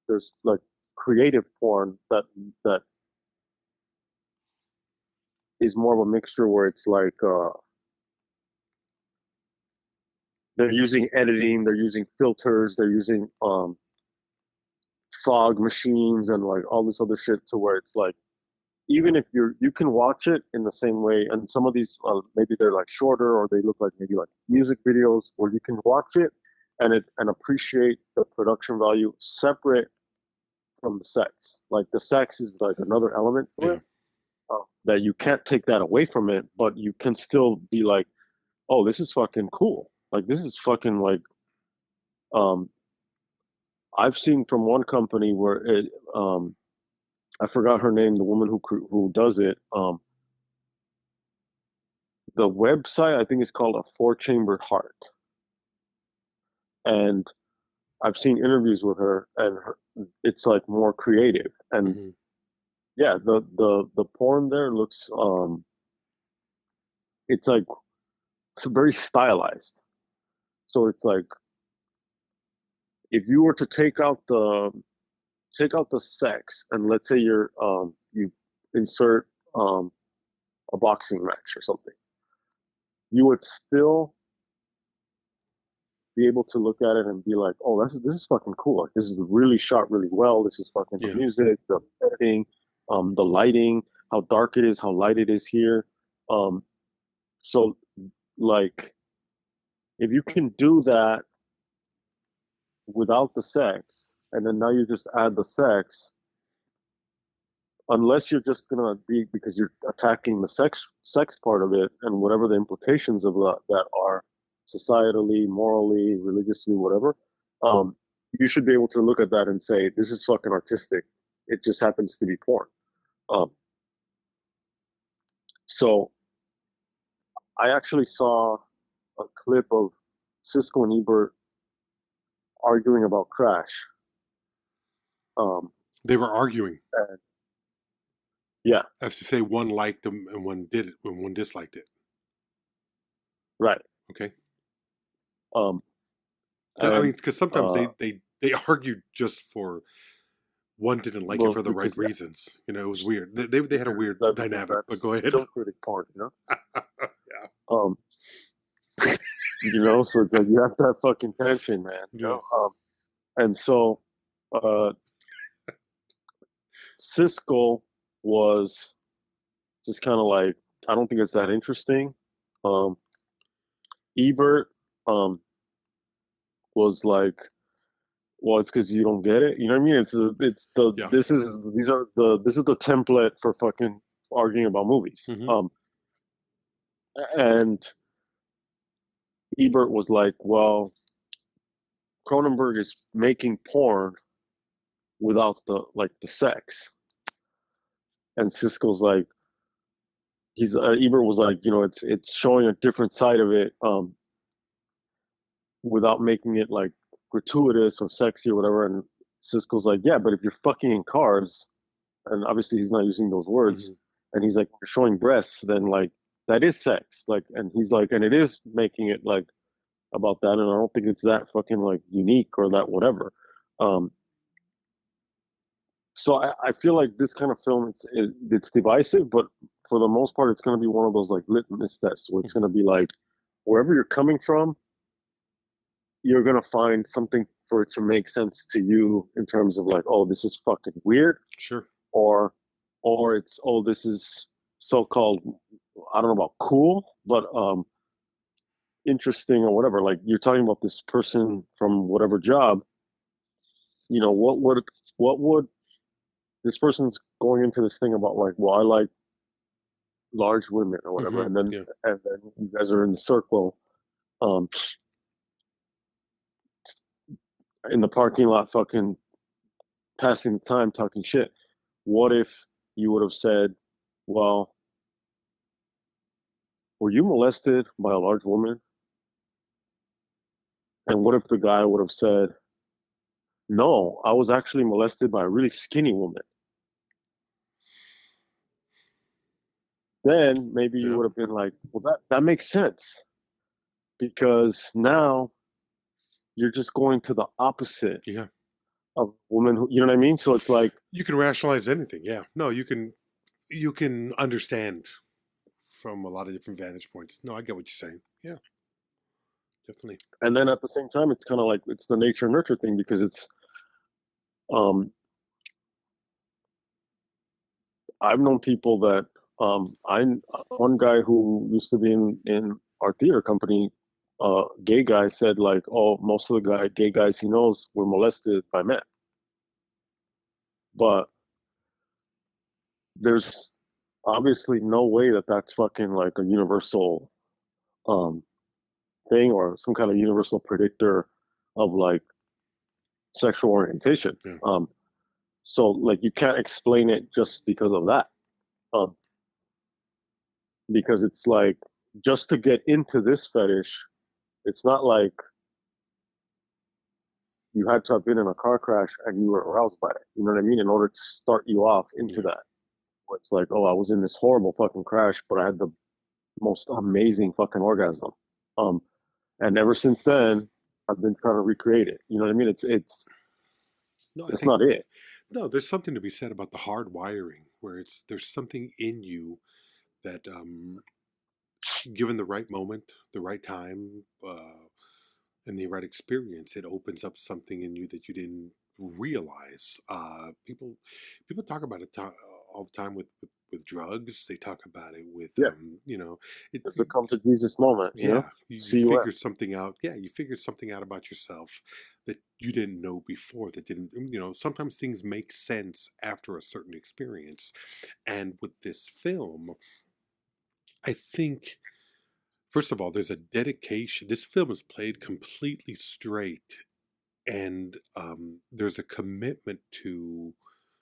there's like creative porn that is more of a mixture where it's like they're using editing, they're using filters, they're using fog machines and like all this other shit to where it's like even if you can watch it in the same way, and some of these maybe they're like shorter or they look like maybe like music videos where you can watch it and appreciate the production value separate from the sex. Like the sex is like another element to Yeah. it that you can't take that away from it, but you can still be like, oh, this is fucking cool. Like this is fucking like um I've seen from one company where it I forgot her name, the woman who does it. The website I think is called A Four Chambered Heart, and I've seen interviews with her, and it's like more creative. And Hmm. yeah, the porn there looks it's like it's very stylized. So it's like if you were to take out the sex, and let's say you insert a boxing match or something, you would still be able to look at it and be like, oh, this is fucking cool. Like this is really shot really well. This is fucking the Yeah. music, the editing, the lighting, how dark it is, how light it is here. Um, so like if you can do that without the sex, and then now you just add the sex, unless you're just gonna be because you're attacking the sex part of it and whatever the implications of that are societally, morally, religiously, whatever, um, you should be able to look at that and say this is fucking artistic. It just happens to be porn. Um, so I actually saw a clip of Siskel and Ebert arguing about Crash. Um, They were arguing, and yeah, as to say one liked them and one did it, and one disliked it. right. Okay. Um, I and mean, because sometimes they argued just for one didn't like it well, for the right because yeah, reasons. It was weird. They had a weird because dynamic. But go that's ahead. film critic porn, you know. Yeah. Um, so it's like you have to have fucking tension, man. Yeah. And so uh, Siskel was just kind of like, I don't think it's that interesting. Um, Ebert um, was like, well, it's because you don't get it. You know what I mean? It's the Yeah. this is the template for fucking arguing about movies. Hmm. And Ebert was like, well, Cronenberg is making porn without the sex, and Siskel's like, Ebert was like, it's showing a different side of it, without making it like gratuitous or sexy or whatever. And Siskel's like, yeah, but if you're fucking in cars, and obviously he's not using those words, Hmm. and he's like, you're showing breasts, then like that is sex, like, and he's like, and it is making it like about that, and I don't think it's that fucking like unique or that whatever. Um, So I feel like this kind of film, it's divisive, but for the most part, it's going to be one of those like litmus tests where it's going to be like wherever you're coming from, you're going to find something for it to make sense to you in terms of like, oh, this is fucking weird, Sure. or it's, oh, this is so-called, I don't know about cool, but interesting or whatever. Like you're talking about this person from whatever job, what would this person's going into this thing about like, well, I like large women or whatever, and then Yeah. you guys are in the circle, um, in the parking lot, fucking passing the time, talking shit. What if you would have said, well, were you molested by a large woman? And what if the guy would have said, no, I was actually molested by a really skinny woman? Then maybe you Yeah. would have been like, well, that makes sense because now you're just going to the opposite Yeah. of women who, you know what I mean? So it's like, You can rationalize anything. Yeah. No, you can understand from a lot of different vantage points. No, I get what you're saying. Yeah, definitely. and then at the same time, it's kind of like it's the nature and nurture thing because um, I've known people that, I one guy who used to be in our theater company, gay guy said like, oh, most of the gay guys he knows were molested by men, but there's obviously no way that that's fucking like a universal um thing or some kind of universal predictor of like sexual orientation. Yeah. So like you can't explain it just because of that. Um, because it's like just to get into this fetish, it's not like you had to have been in a car crash and you were aroused by it. You know what I mean? In order to start you off into Yeah. that. Where it's like, oh, I was in this horrible fucking crash, but I had the most amazing fucking orgasm. Um, and ever since then, I've been trying to recreate it. You know what I mean? No, I That's think not it. no. There's something to be said about the hard wiring, where there's something in you that, given the right moment, the right time, and the right experience, it opens up something in you that you didn't realize. People talk about it all the time with drugs. They talk about it with, Yeah, it. it's a come to Jesus moment. Yeah, you CUM. figure something out. Yeah, you figure something out about yourself that you didn't know before. That didn't. Sometimes things make sense after a certain experience, and with this film, I think. First of all, there's a dedication. This film is played completely straight, and there's a commitment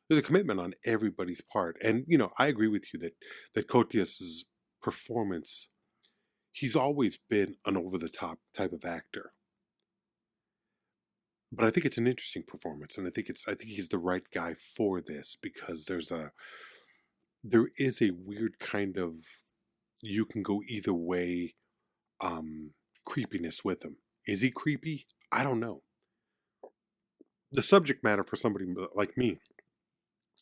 on everybody's part. And I agree with you that Kotias's performance, he's always been an over the top type of actor. But I think it's an interesting performance, and I think he's the right guy for this because there is a weird kind of, you can go either way, um creepiness with him. Is he creepy? I don't know. The subject matter for somebody like me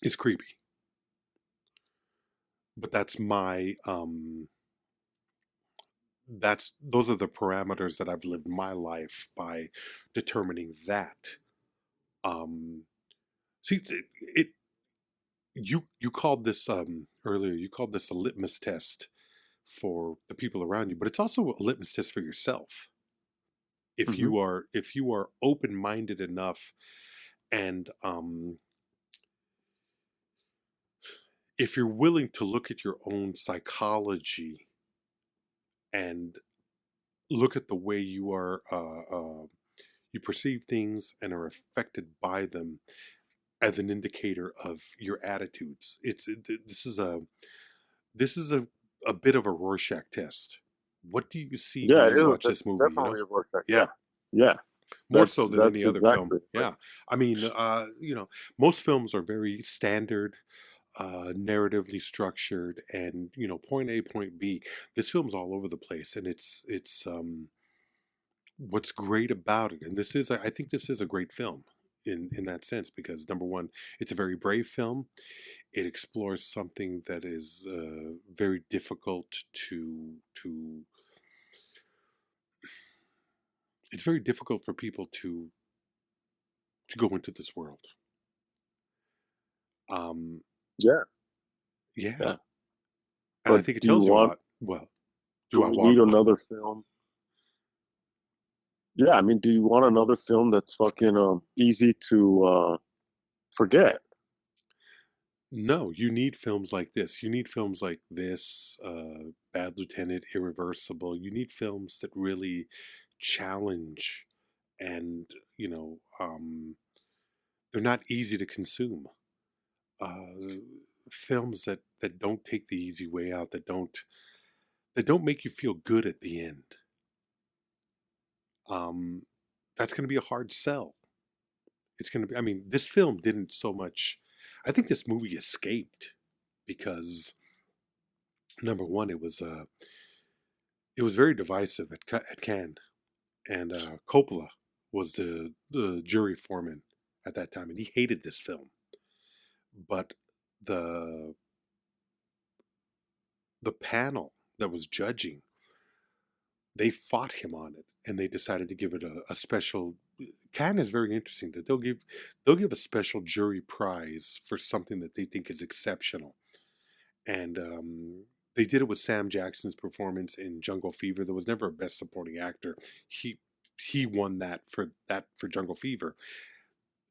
is creepy, but those are the parameters that I've lived my life by, determining that. Um, see, you called this, earlier. You called this a litmus test for the people around you, but it's also a litmus test for yourself. Hmm. If you are open minded enough, and if you're willing to look at your own psychology and look at the way you perceive things and are affected by them as an indicator of your attitudes. This is a bit of a Rorschach test. What do you see Yeah, when it you is watch this movie? definitely a Rorschach. Yeah, Yeah, yeah. more so than any That's other film. exactly like, Yeah, I mean, most films are very standard, narratively structured, and point A, point B. This film's all over the place, and it's what's great about it. And I think this is a great film. in that sense, because number one, it's a very brave film. It explores something that is very difficult to. It's very difficult for people to go into this world. Yeah, Yeah, yeah. and I But think it do you tells you a want? lot. Well, do Do I we want? need another film? Yeah, I mean, do you want another film that's fucking easy to forget? No, you need films like this. You need films like this, Bad Lieutenant, Irreversible. You need films that really challenge, and you know, they're not easy to consume. Uh, Films that don't take the easy way out, that don't make you feel good at the end. Um, that's going to be a hard sell. It's going to be. I mean, this film didn't so much. I think this movie escaped because number one, it was very divisive at Cannes, and Coppola was the jury foreman at that time, and he hated this film. But the the panel that was judging, they fought him on it, and they decided to give it a special. Cannes is very interesting that they'll give a special jury prize for something that they think is exceptional, and they did it with Sam Jackson's performance in Jungle Fever. There was never a Best Supporting Actor. He won that for Jungle Fever.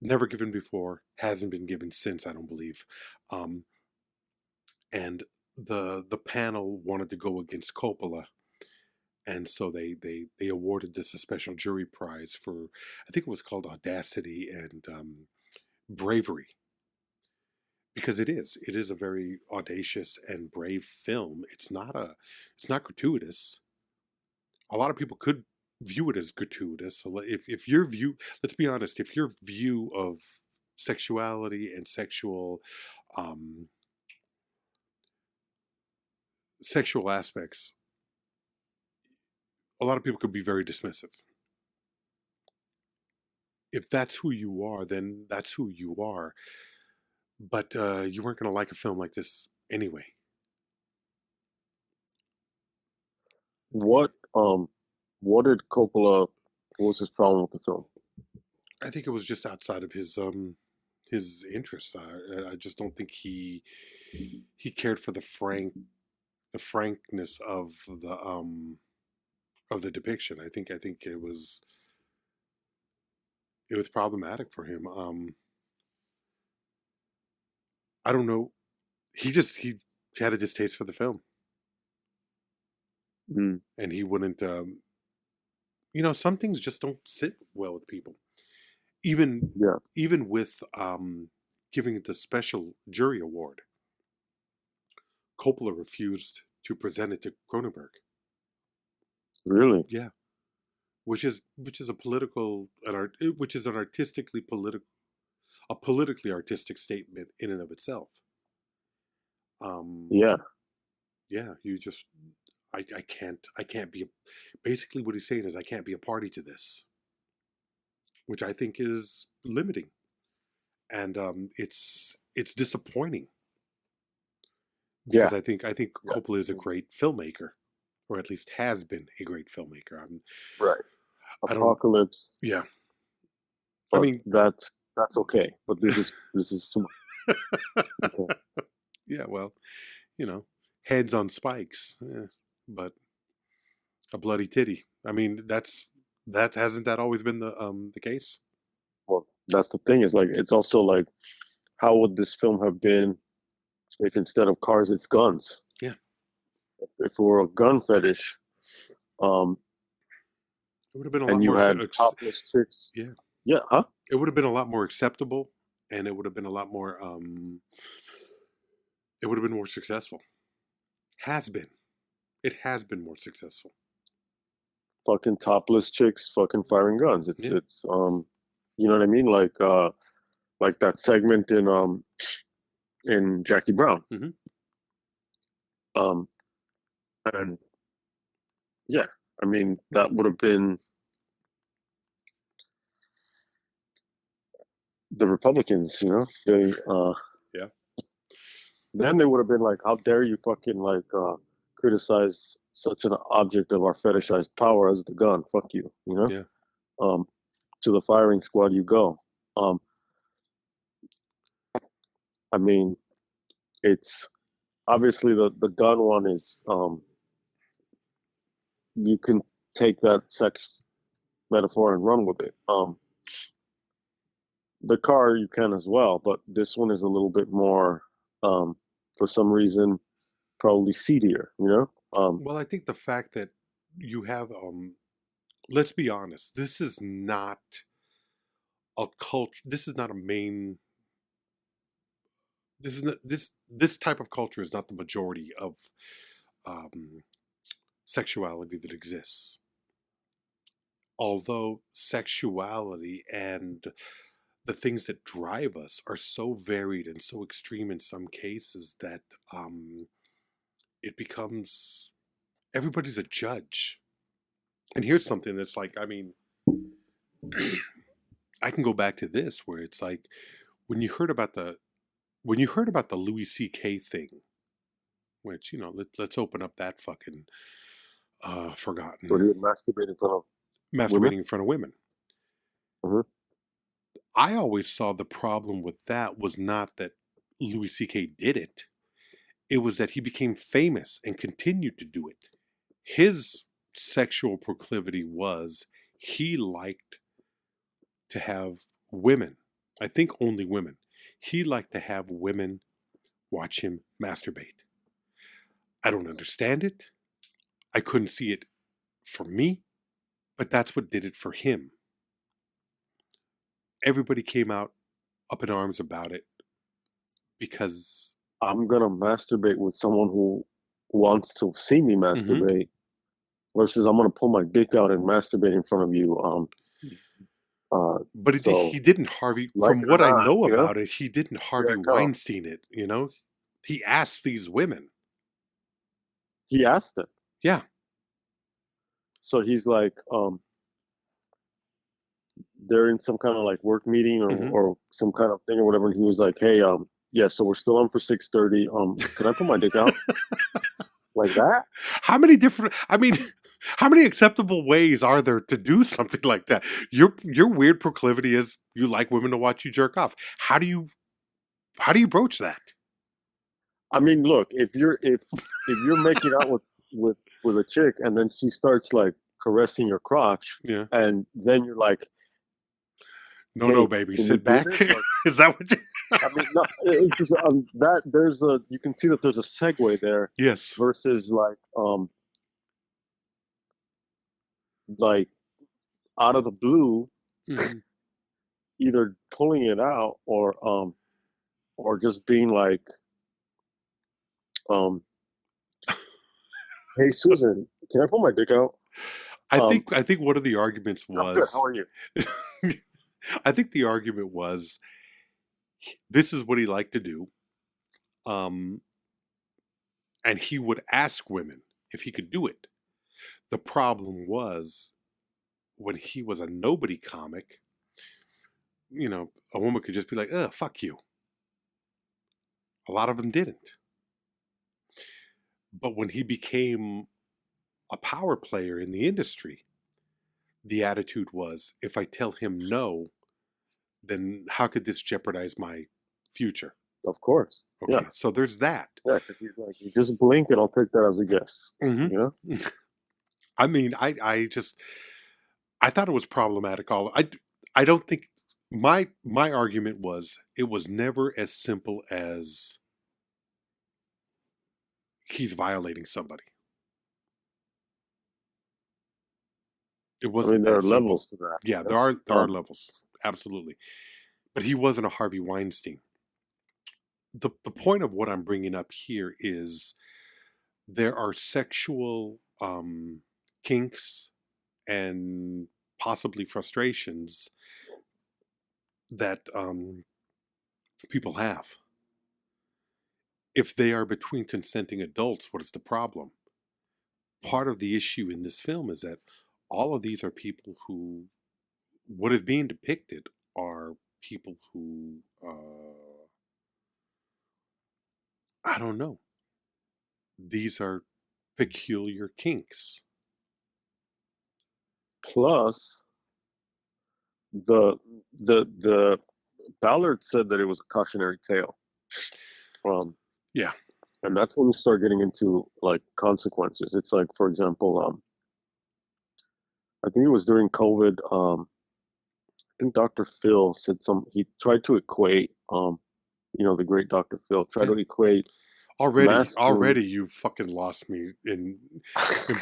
Never given before, hasn't been given since, I don't believe. Um, and the panel wanted to go against Coppola, and so they awarded this a special jury prize for, I think it was called Audacity and Bravery, because it is a very audacious and brave film. It's not gratuitous. A lot of people could view it as gratuitous. So if your view, let's be honest, if your view of sexuality and um, sexual aspects, a lot of people could be very dismissive. If that's who you are, then that's who you are. But you weren't going to like a film like this anyway. What what did Coppola? What was his problem with the film? I think it was just outside of his interests. I just don't think he cared for the frankness of the depiction. I think it was problematic for him. I don't know. He had a distaste for the film, Mm, and he wouldn't. Some things just don't sit well with people. Even yeah, even with giving it the special jury award, Coppola refused to present it to Cronenberg. really. Yeah, which is a political an art which is an artistically political a politically artistic statement in and of itself. Um, Yeah, yeah, I can't be basically what he's saying is I can't be a party to this, which I think is limiting, and it's disappointing yeah, because I think yeah. Coppola is a great filmmaker, or at least has been a great filmmaker. Right. I don't. Apocalypse, Yeah, I but mean, that's okay. But this is too much. Okay. yeah. Well, you know, heads on spikes, but a bloody titty. I mean, that hasn't that always been the case? Well, that's the thing. Is like it's also like how would this film have been if instead of cars it's guns? Yeah, If it were a gun fetish, um, it would have been a and lot you more. had topless chicks, Yeah, yeah, huh? it would have been a lot more acceptable, and it would have been a lot more. It would have been more successful. Has been. It has been more successful. Fucking topless chicks, fucking firing guns. It's Yeah. it's you know what I mean? Like that segment in Jackie Brown. Hmm. Um, and yeah, I mean that would have been the Republicans, they Yeah. then they would have been like, how dare you fucking like criticize such an object of our fetishized power as the gun? Fuck you, Yeah. To the firing squad you go. I mean, it's obviously the gun one is you can take that sex metaphor and run with it. The car you can as well, but this one is a little bit more, for some reason, probably seedier. Well, I think the fact that you have, let's be honest, this is not a culture. This is not a main. This is not this type of culture is not the majority of um, sexuality that exists. Although sexuality and the things that drive us are so varied and so extreme in some cases that it becomes everybody's a judge. And here's something that's like, I mean, I can go back to this where it's like when you heard about the Louis C.K. thing, which let's open up that fucking forgotten So he would masturbate in front of women. masturbating in front of women. Mhm. I always saw the problem with that was not that Louis C.K. did it. It was that he became famous and continued to do it. His sexual proclivity was he liked to have women, I think only women, he liked to have women watch him masturbate. I don't understand it. I couldn't see it for me, but that's what did it for him. Everybody came out up in arms about it because I'm gonna masturbate with someone who wants to see me masturbate, versus I'm gonna pull my dick out and masturbate in front of you. but So he didn't Harvey, like from it or what I not, know about it, he didn't yeah, Harvey no. Weinstein it, He asked these women. He asked them. Yeah. So he's like, they're in some kind of like work meeting or some kind of thing or whatever, and he was like, hey, yeah, so we're still on for 6:30. Can I put my dick out? Like that? How many acceptable ways are there to do something like that? Your weird proclivity is you like women to watch you jerk off. How do you broach that? I mean, look, if you're making out with a chick and then she starts like caressing your crotch, Yeah. and then you're like, No, hey, no, baby, can sit you do back. this? Like, Is that what you... I mean, no, it's just that you can see that there's a segue there Yes. versus like out of the blue, either pulling it out or just being like, hey Susan, can I pull my dick out? I think one of the arguments I'm good. How was are you? I think the argument was this is what he liked to do. And he would ask women if he could do it. The problem was when he was a nobody comic, a woman could just be like, "Ugh, fuck you." A lot of them didn't. But when he became a power player in the industry, the attitude was, if I tell him no, then how could this jeopardize my future? Of course. Okay, Yeah. so there's that. Yeah, because he's like, you just blink and I'll take that as a yes. I mean, I thought it was problematic. I don't think my argument was it was never as simple as he's violating somebody. It I mean, wasn't there are that simple. levels to that. Yeah, there are levels, absolutely. But he wasn't a Harvey Weinstein. The point of what I'm bringing up here is there are sexual kinks and possibly frustrations that people have. If they are between consenting adults, what is the problem? Part of the issue in this film is that all of these are people who, what is being depicted are people who, I don't know. These are peculiar kinks. Plus, the Ballard said that it was a cautionary tale. Yeah. And that's when you start getting into like consequences. It's like, for example, I think it was during COVID. I think Dr. Phil said he tried to equate, the great Dr. Phil tried to equate masking. Already, you fucking lost me in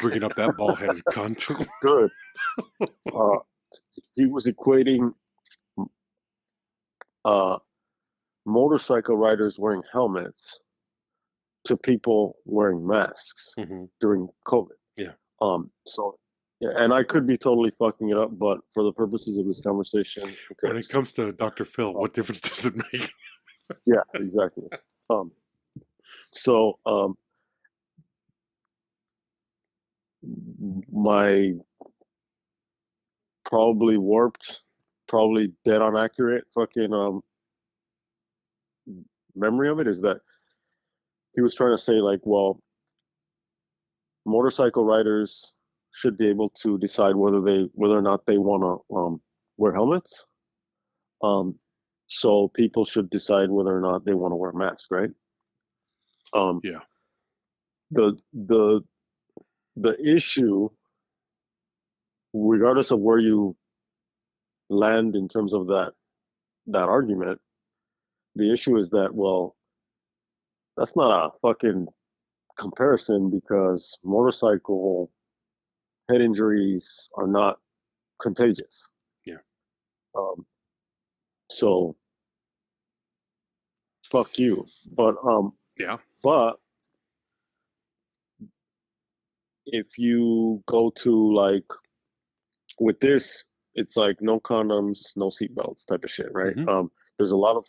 bringing up that ball-headed cunt. Good. He was equating motorcycle riders wearing helmets to people wearing masks during COVID. Yeah. So, yeah, and I could be totally fucking it up, but for the purposes of this conversation, when it comes to Dr. Phil, what difference does it make? Yeah, exactly. So, my probably warped, probably dead on accurate fucking memory of it is that he was trying to say like, well, motorcycle riders should be able to decide whether or not they want to wear helmets. So people should decide whether or not they want to wear masks, right? Yeah. The issue, regardless of where you land in terms of that argument, the issue is that, well, that's not a fucking comparison because motorcycle head injuries are not contagious. Yeah. So fuck you. But yeah. But if you go to like with this, it's like no condoms, no seatbelts type of shit, right? There's a lot of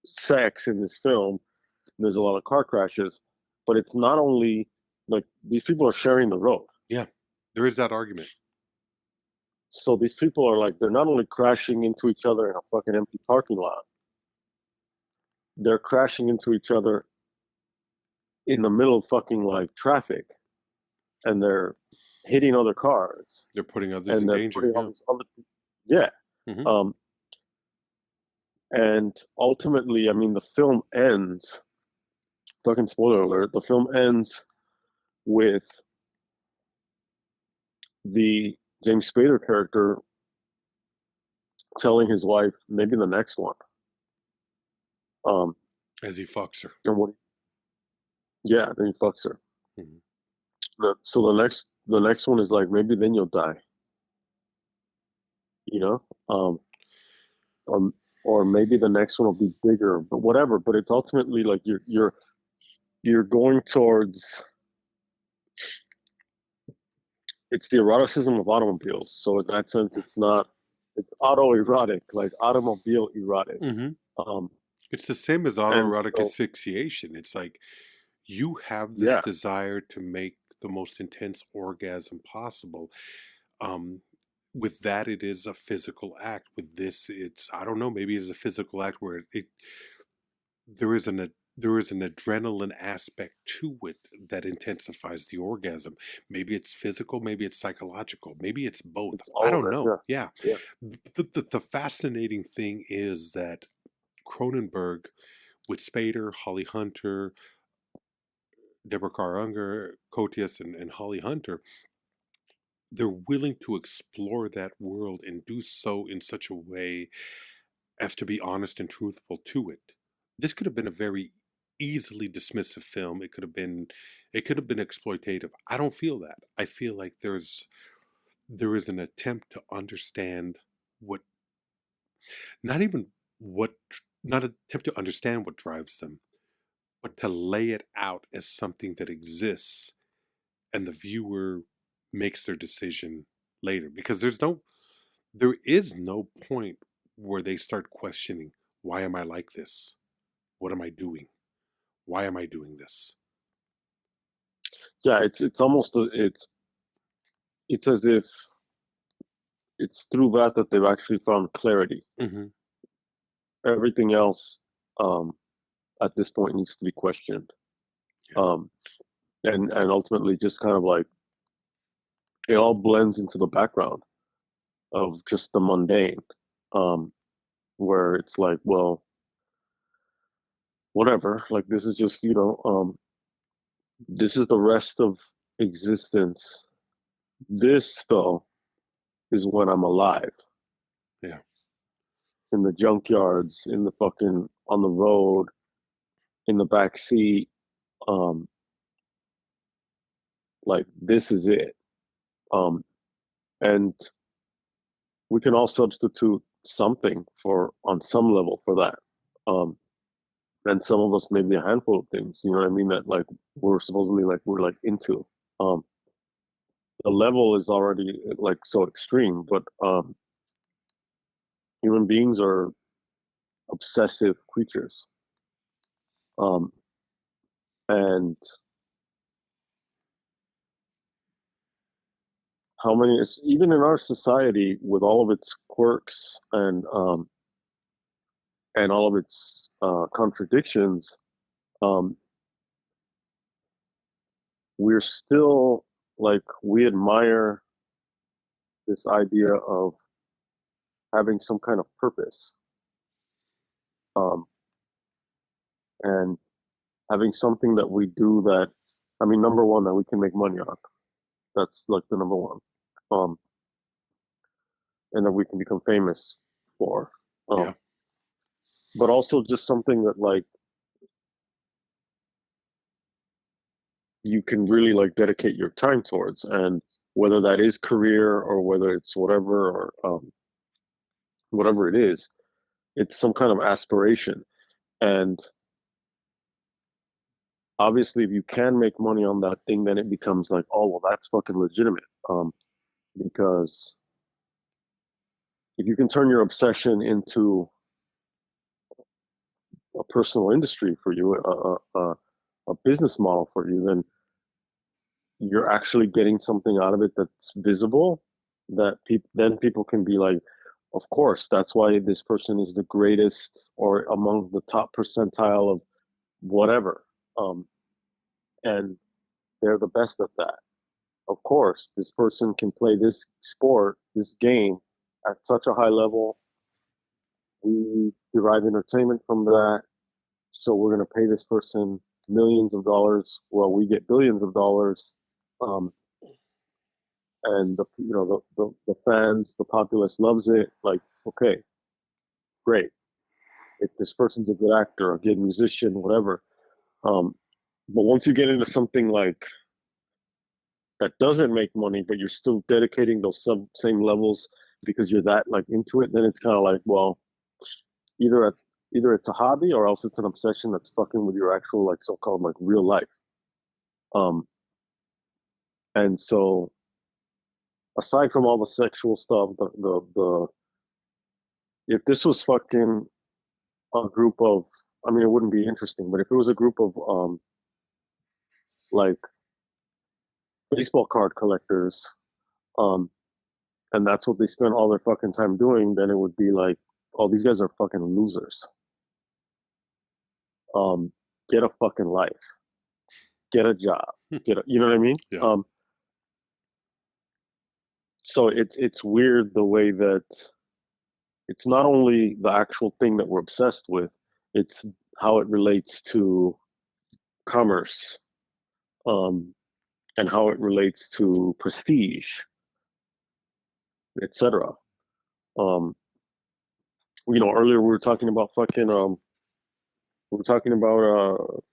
sex in this film. There's a lot of car crashes, but it's not only like these people are sharing the road. Yeah, there is that argument. So these people are like, they're not only crashing into each other in a fucking empty parking lot, they're crashing into each other in the middle of fucking like traffic, and they're hitting other cars. They're putting others in danger. Yeah. And ultimately, I mean, the film ends, fucking spoiler alert, the film ends with the James Spader character telling his wife, maybe the next one. As he fucks her. Then he fucks her. So the next one is like, maybe then you'll die. You know? Or maybe the next one will be bigger, but whatever. But it's ultimately like you're going towards, it's the eroticism of automobiles. So in that sense, it's autoerotic, like automobile erotic. It's the same as autoerotic asphyxiation. It's like you have this desire to make the most intense orgasm possible. With that, it is a physical act. With this, it's, I don't know, maybe it's a physical act where there is an adrenaline aspect to it that intensifies the orgasm. Maybe it's physical, maybe it's psychological, maybe it's both. I don't know. Yeah. The fascinating thing is that Cronenberg, with Spader, Holly Hunter, Deborah Carr Unger, Cotius, and Holly Hunter, they're willing to explore that world and do so in such a way as to be honest and truthful to it. This could have been a very easily dismissive film. It could have been exploitative. I don't feel that. I feel like there is an attempt to understand not attempt to understand what drives them, but to lay it out as something that exists, and the viewer makes their decision later. Because there is no point where they start questioning, why am I like this? What am I doing? Why am I doing this? Yeah, it's almost it's as if it's through that they've actually found clarity. Mm-hmm. Everything else, at this point, needs to be questioned. Yeah. And ultimately just kind of like it all blends into the background of just the mundane, where it's like, well, whatever, like this is just, this is the rest of existence. This though is when I'm alive, Yeah. in the junkyards, in the fucking on the road, in the back seat. Um, like this is it. Um, and we can all substitute something for on some level for that. Um, and some of us maybe a handful of things, you know what I mean, that like we're supposedly like we're like into. Um, the level is already like so extreme, but human beings are obsessive creatures. Um, and how many is even in our society with all of its quirks and all of its contradictions, um, we're still like we admire this idea of having some kind of purpose, um, and having something that we do that, I mean, number one, that we can make money on. That's like the number one. Um, and that we can become famous for. Yeah. But also just something that like you can really like dedicate your time towards, and whether that is career or whether it's whatever or whatever it is, it's some kind of aspiration. And obviously, if you can make money on that thing, then it becomes like, oh well, that's fucking legitimate. Because if you can turn your obsession into a personal industry for you, a business model for you, then you're actually getting something out of it that's visible. That then people can be like, of course, that's why this person is the greatest or among the top percentile of whatever, and they're the best at that. Of course, this person can play this sport, this game, at such a high level. We derive entertainment from that, so we're going to pay this person millions of dollars while we get billions of dollars. Um, and the fans, the populace loves it. Like, okay, great. If this person's a good actor, a good musician, whatever. But once you get into something like that doesn't make money, but you're still dedicating those same levels because you're that like into it, then it's kind of like, well, either at, either it's a hobby or else it's an obsession that's fucking with your actual like so-called like real life. Um, and so aside from all the sexual stuff, the if this was fucking a group of, I mean, it wouldn't be interesting, but if it was a group of like baseball card collectors, um, and that's what they spend all their fucking time doing, then it would be like, oh, these guys are fucking losers. Um, get a fucking life, get a job, you know what I mean? Yeah. So it's weird the way that it's not only the actual thing that we're obsessed with, it's how it relates to commerce, um, and how it relates to prestige, etc. Um, earlier we were talking about fucking we were talking about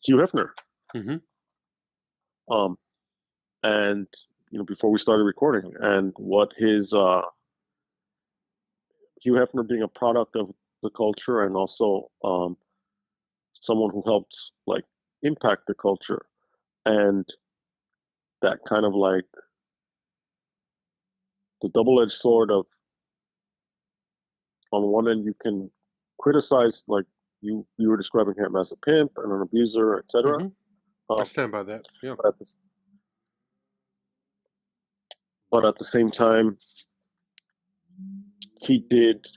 Hugh Hefner. Mm-hmm. Um, and before we started recording, and what his Hugh Hefner being a product of the culture and also someone who helped like impact the culture, and that kind of like the double-edged sword of, on one end you can criticize, like you were describing him as a pimp and an abuser, etc. Mm-hmm. I stand by that. Yeah. But but at the same time, he did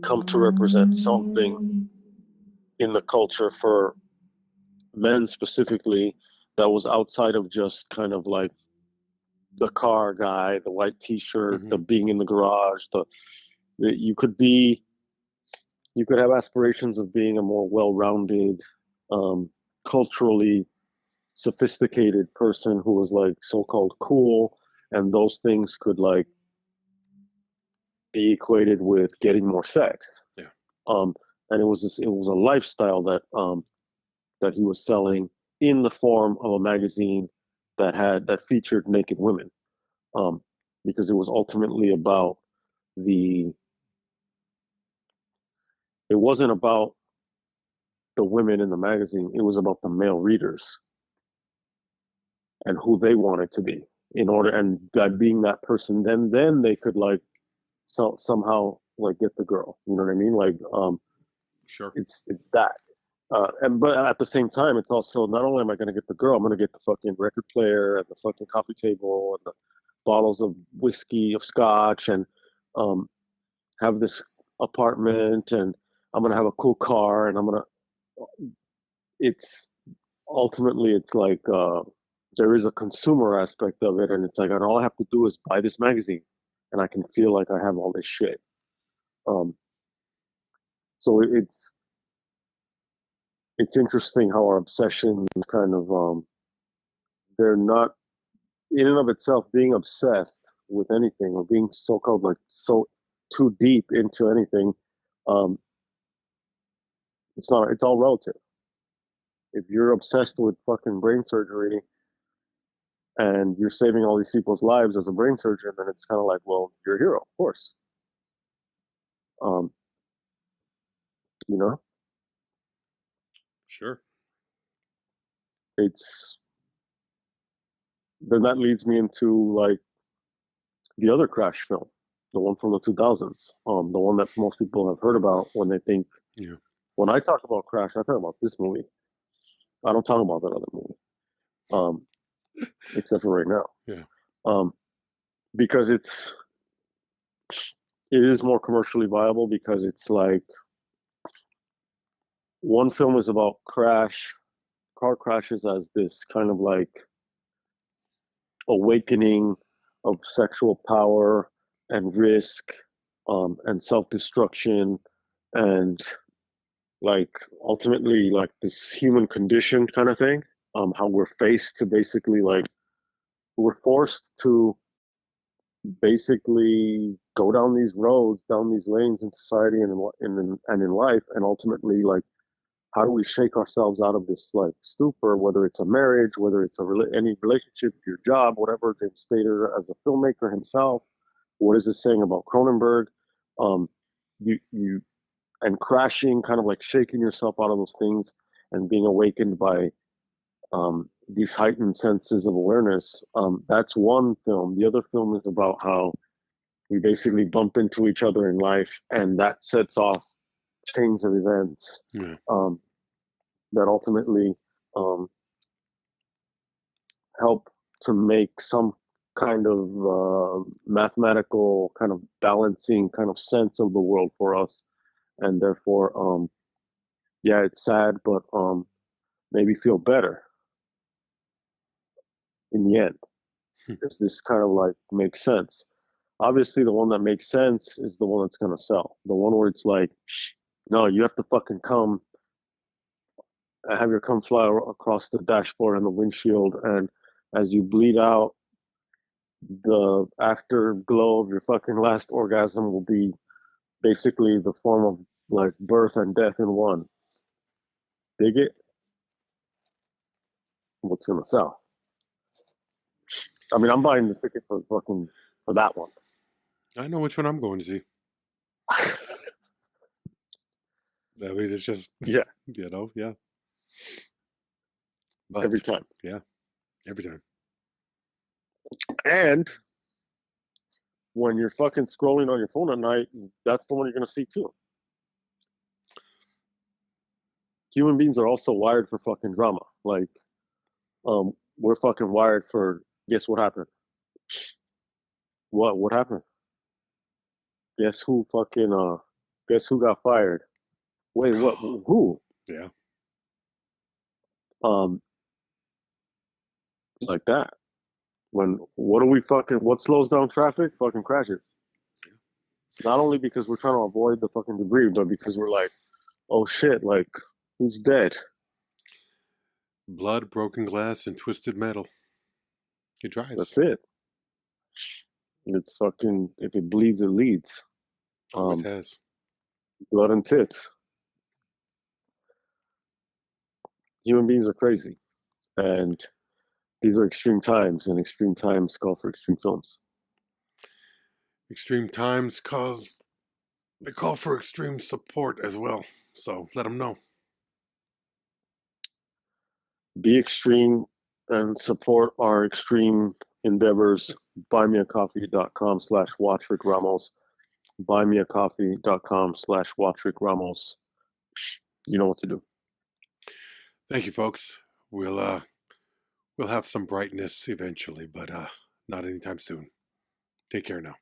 come to represent something in the culture for men specifically that was outside of just kind of like the car guy, the white T-shirt, Mm-hmm. the being in the garage. You could have aspirations of being a more well-rounded, culturally sophisticated person who was like so-called cool, and those things could like be equated with getting more sex. Yeah. And it was a lifestyle that he was selling in the form of a magazine that featured naked women, because it was ultimately about it wasn't about the women in the magazine, it was about the male readers and who they wanted to be in order, and by being that person, then they could like somehow like get the girl, you know what I mean? Like Sure. it's that. And but at the same time, it's also not only am I going to get the girl, I'm going to get the fucking record player and the fucking coffee table and the bottles of whiskey, of scotch, and um, have this apartment, and I'm going to have a cool car, and I'm going to. It's ultimately it's like there is a consumer aspect of it, and it's like, and all I have to do is buy this magazine, and I can feel like I have all this shit. Um, so it's interesting how our obsessions kind of they're not in and of itself being obsessed with anything or being so-called like so too deep into anything. um it's not, it's all relative. If you're obsessed with fucking brain surgery and you're saving all these people's lives as a brain surgeon, then it's kind of like, well, you're a hero, of course. um you know, Sure. it's then that leads me into like the other crash film, the one from the 2000s, the one that most people have heard about when they think, Yeah. when I talk about Crash, I talk about this movie. I don't talk about that other movie, um, except for right now, Yeah. because it is more commercially viable, because it's like one film is about car crashes as this kind of like awakening of sexual power and risk, and self-destruction, and like ultimately like this human condition kind of thing. How we're faced to basically like we're forced to basically go down these roads, down these lanes in society and in life, and ultimately like how do we shake ourselves out of this like stupor, whether it's a marriage, whether it's any relationship, your job, whatever. James Spader as a filmmaker himself, what is this saying about Cronenberg? Um, you and crashing, kind of like shaking yourself out of those things and being awakened by these heightened senses of awareness. That's one film. The other film is about how we basically bump into each other in life, and that sets off chains of events, Yeah. that ultimately um, help to make some kind of mathematical kind of balancing kind of sense of the world for us, and therefore, yeah, it's sad, but maybe feel better in the end, because this kind of like makes sense. Obviously, the one that makes sense is the one that's going to sell. The one where it's like, no, you have to fucking come, have your cum fly across the dashboard and the windshield, and as you bleed out, the afterglow of your fucking last orgasm will be basically the form of like birth and death in one. Dig it? What's going to sell? I mean, I'm buying the ticket for that one. I know which one I'm going to see. I mean, it's just, Yeah, yeah. But every time. yeah, every time. And when you're fucking scrolling on your phone at night, that's the one you're going to see too. Human beings are also wired for fucking drama. Like, we're fucking wired for, guess what happened? What happened? Guess who fucking guess who got fired? Wait, what who? Yeah. Um like that. When what slows down traffic? Fucking crashes. Not only because we're trying to avoid the fucking debris, but because we're like, oh shit, like who's dead? Blood, broken glass, and twisted metal. It That's drives. it. It's fucking if it bleeds, it leads. Always Um, has. blood and tits. Human beings are crazy, and these are extreme times, and extreme times call for extreme films. Extreme times cause they call for extreme support as well. So let them know. Be extreme and support our extreme endeavors. Buymeacoffee.com/watchRickRamos. Buymeacoffee.com/watchRickRamos. You know what to do. Thank you, folks. We'll have some brightness eventually, but not anytime soon. Take care now.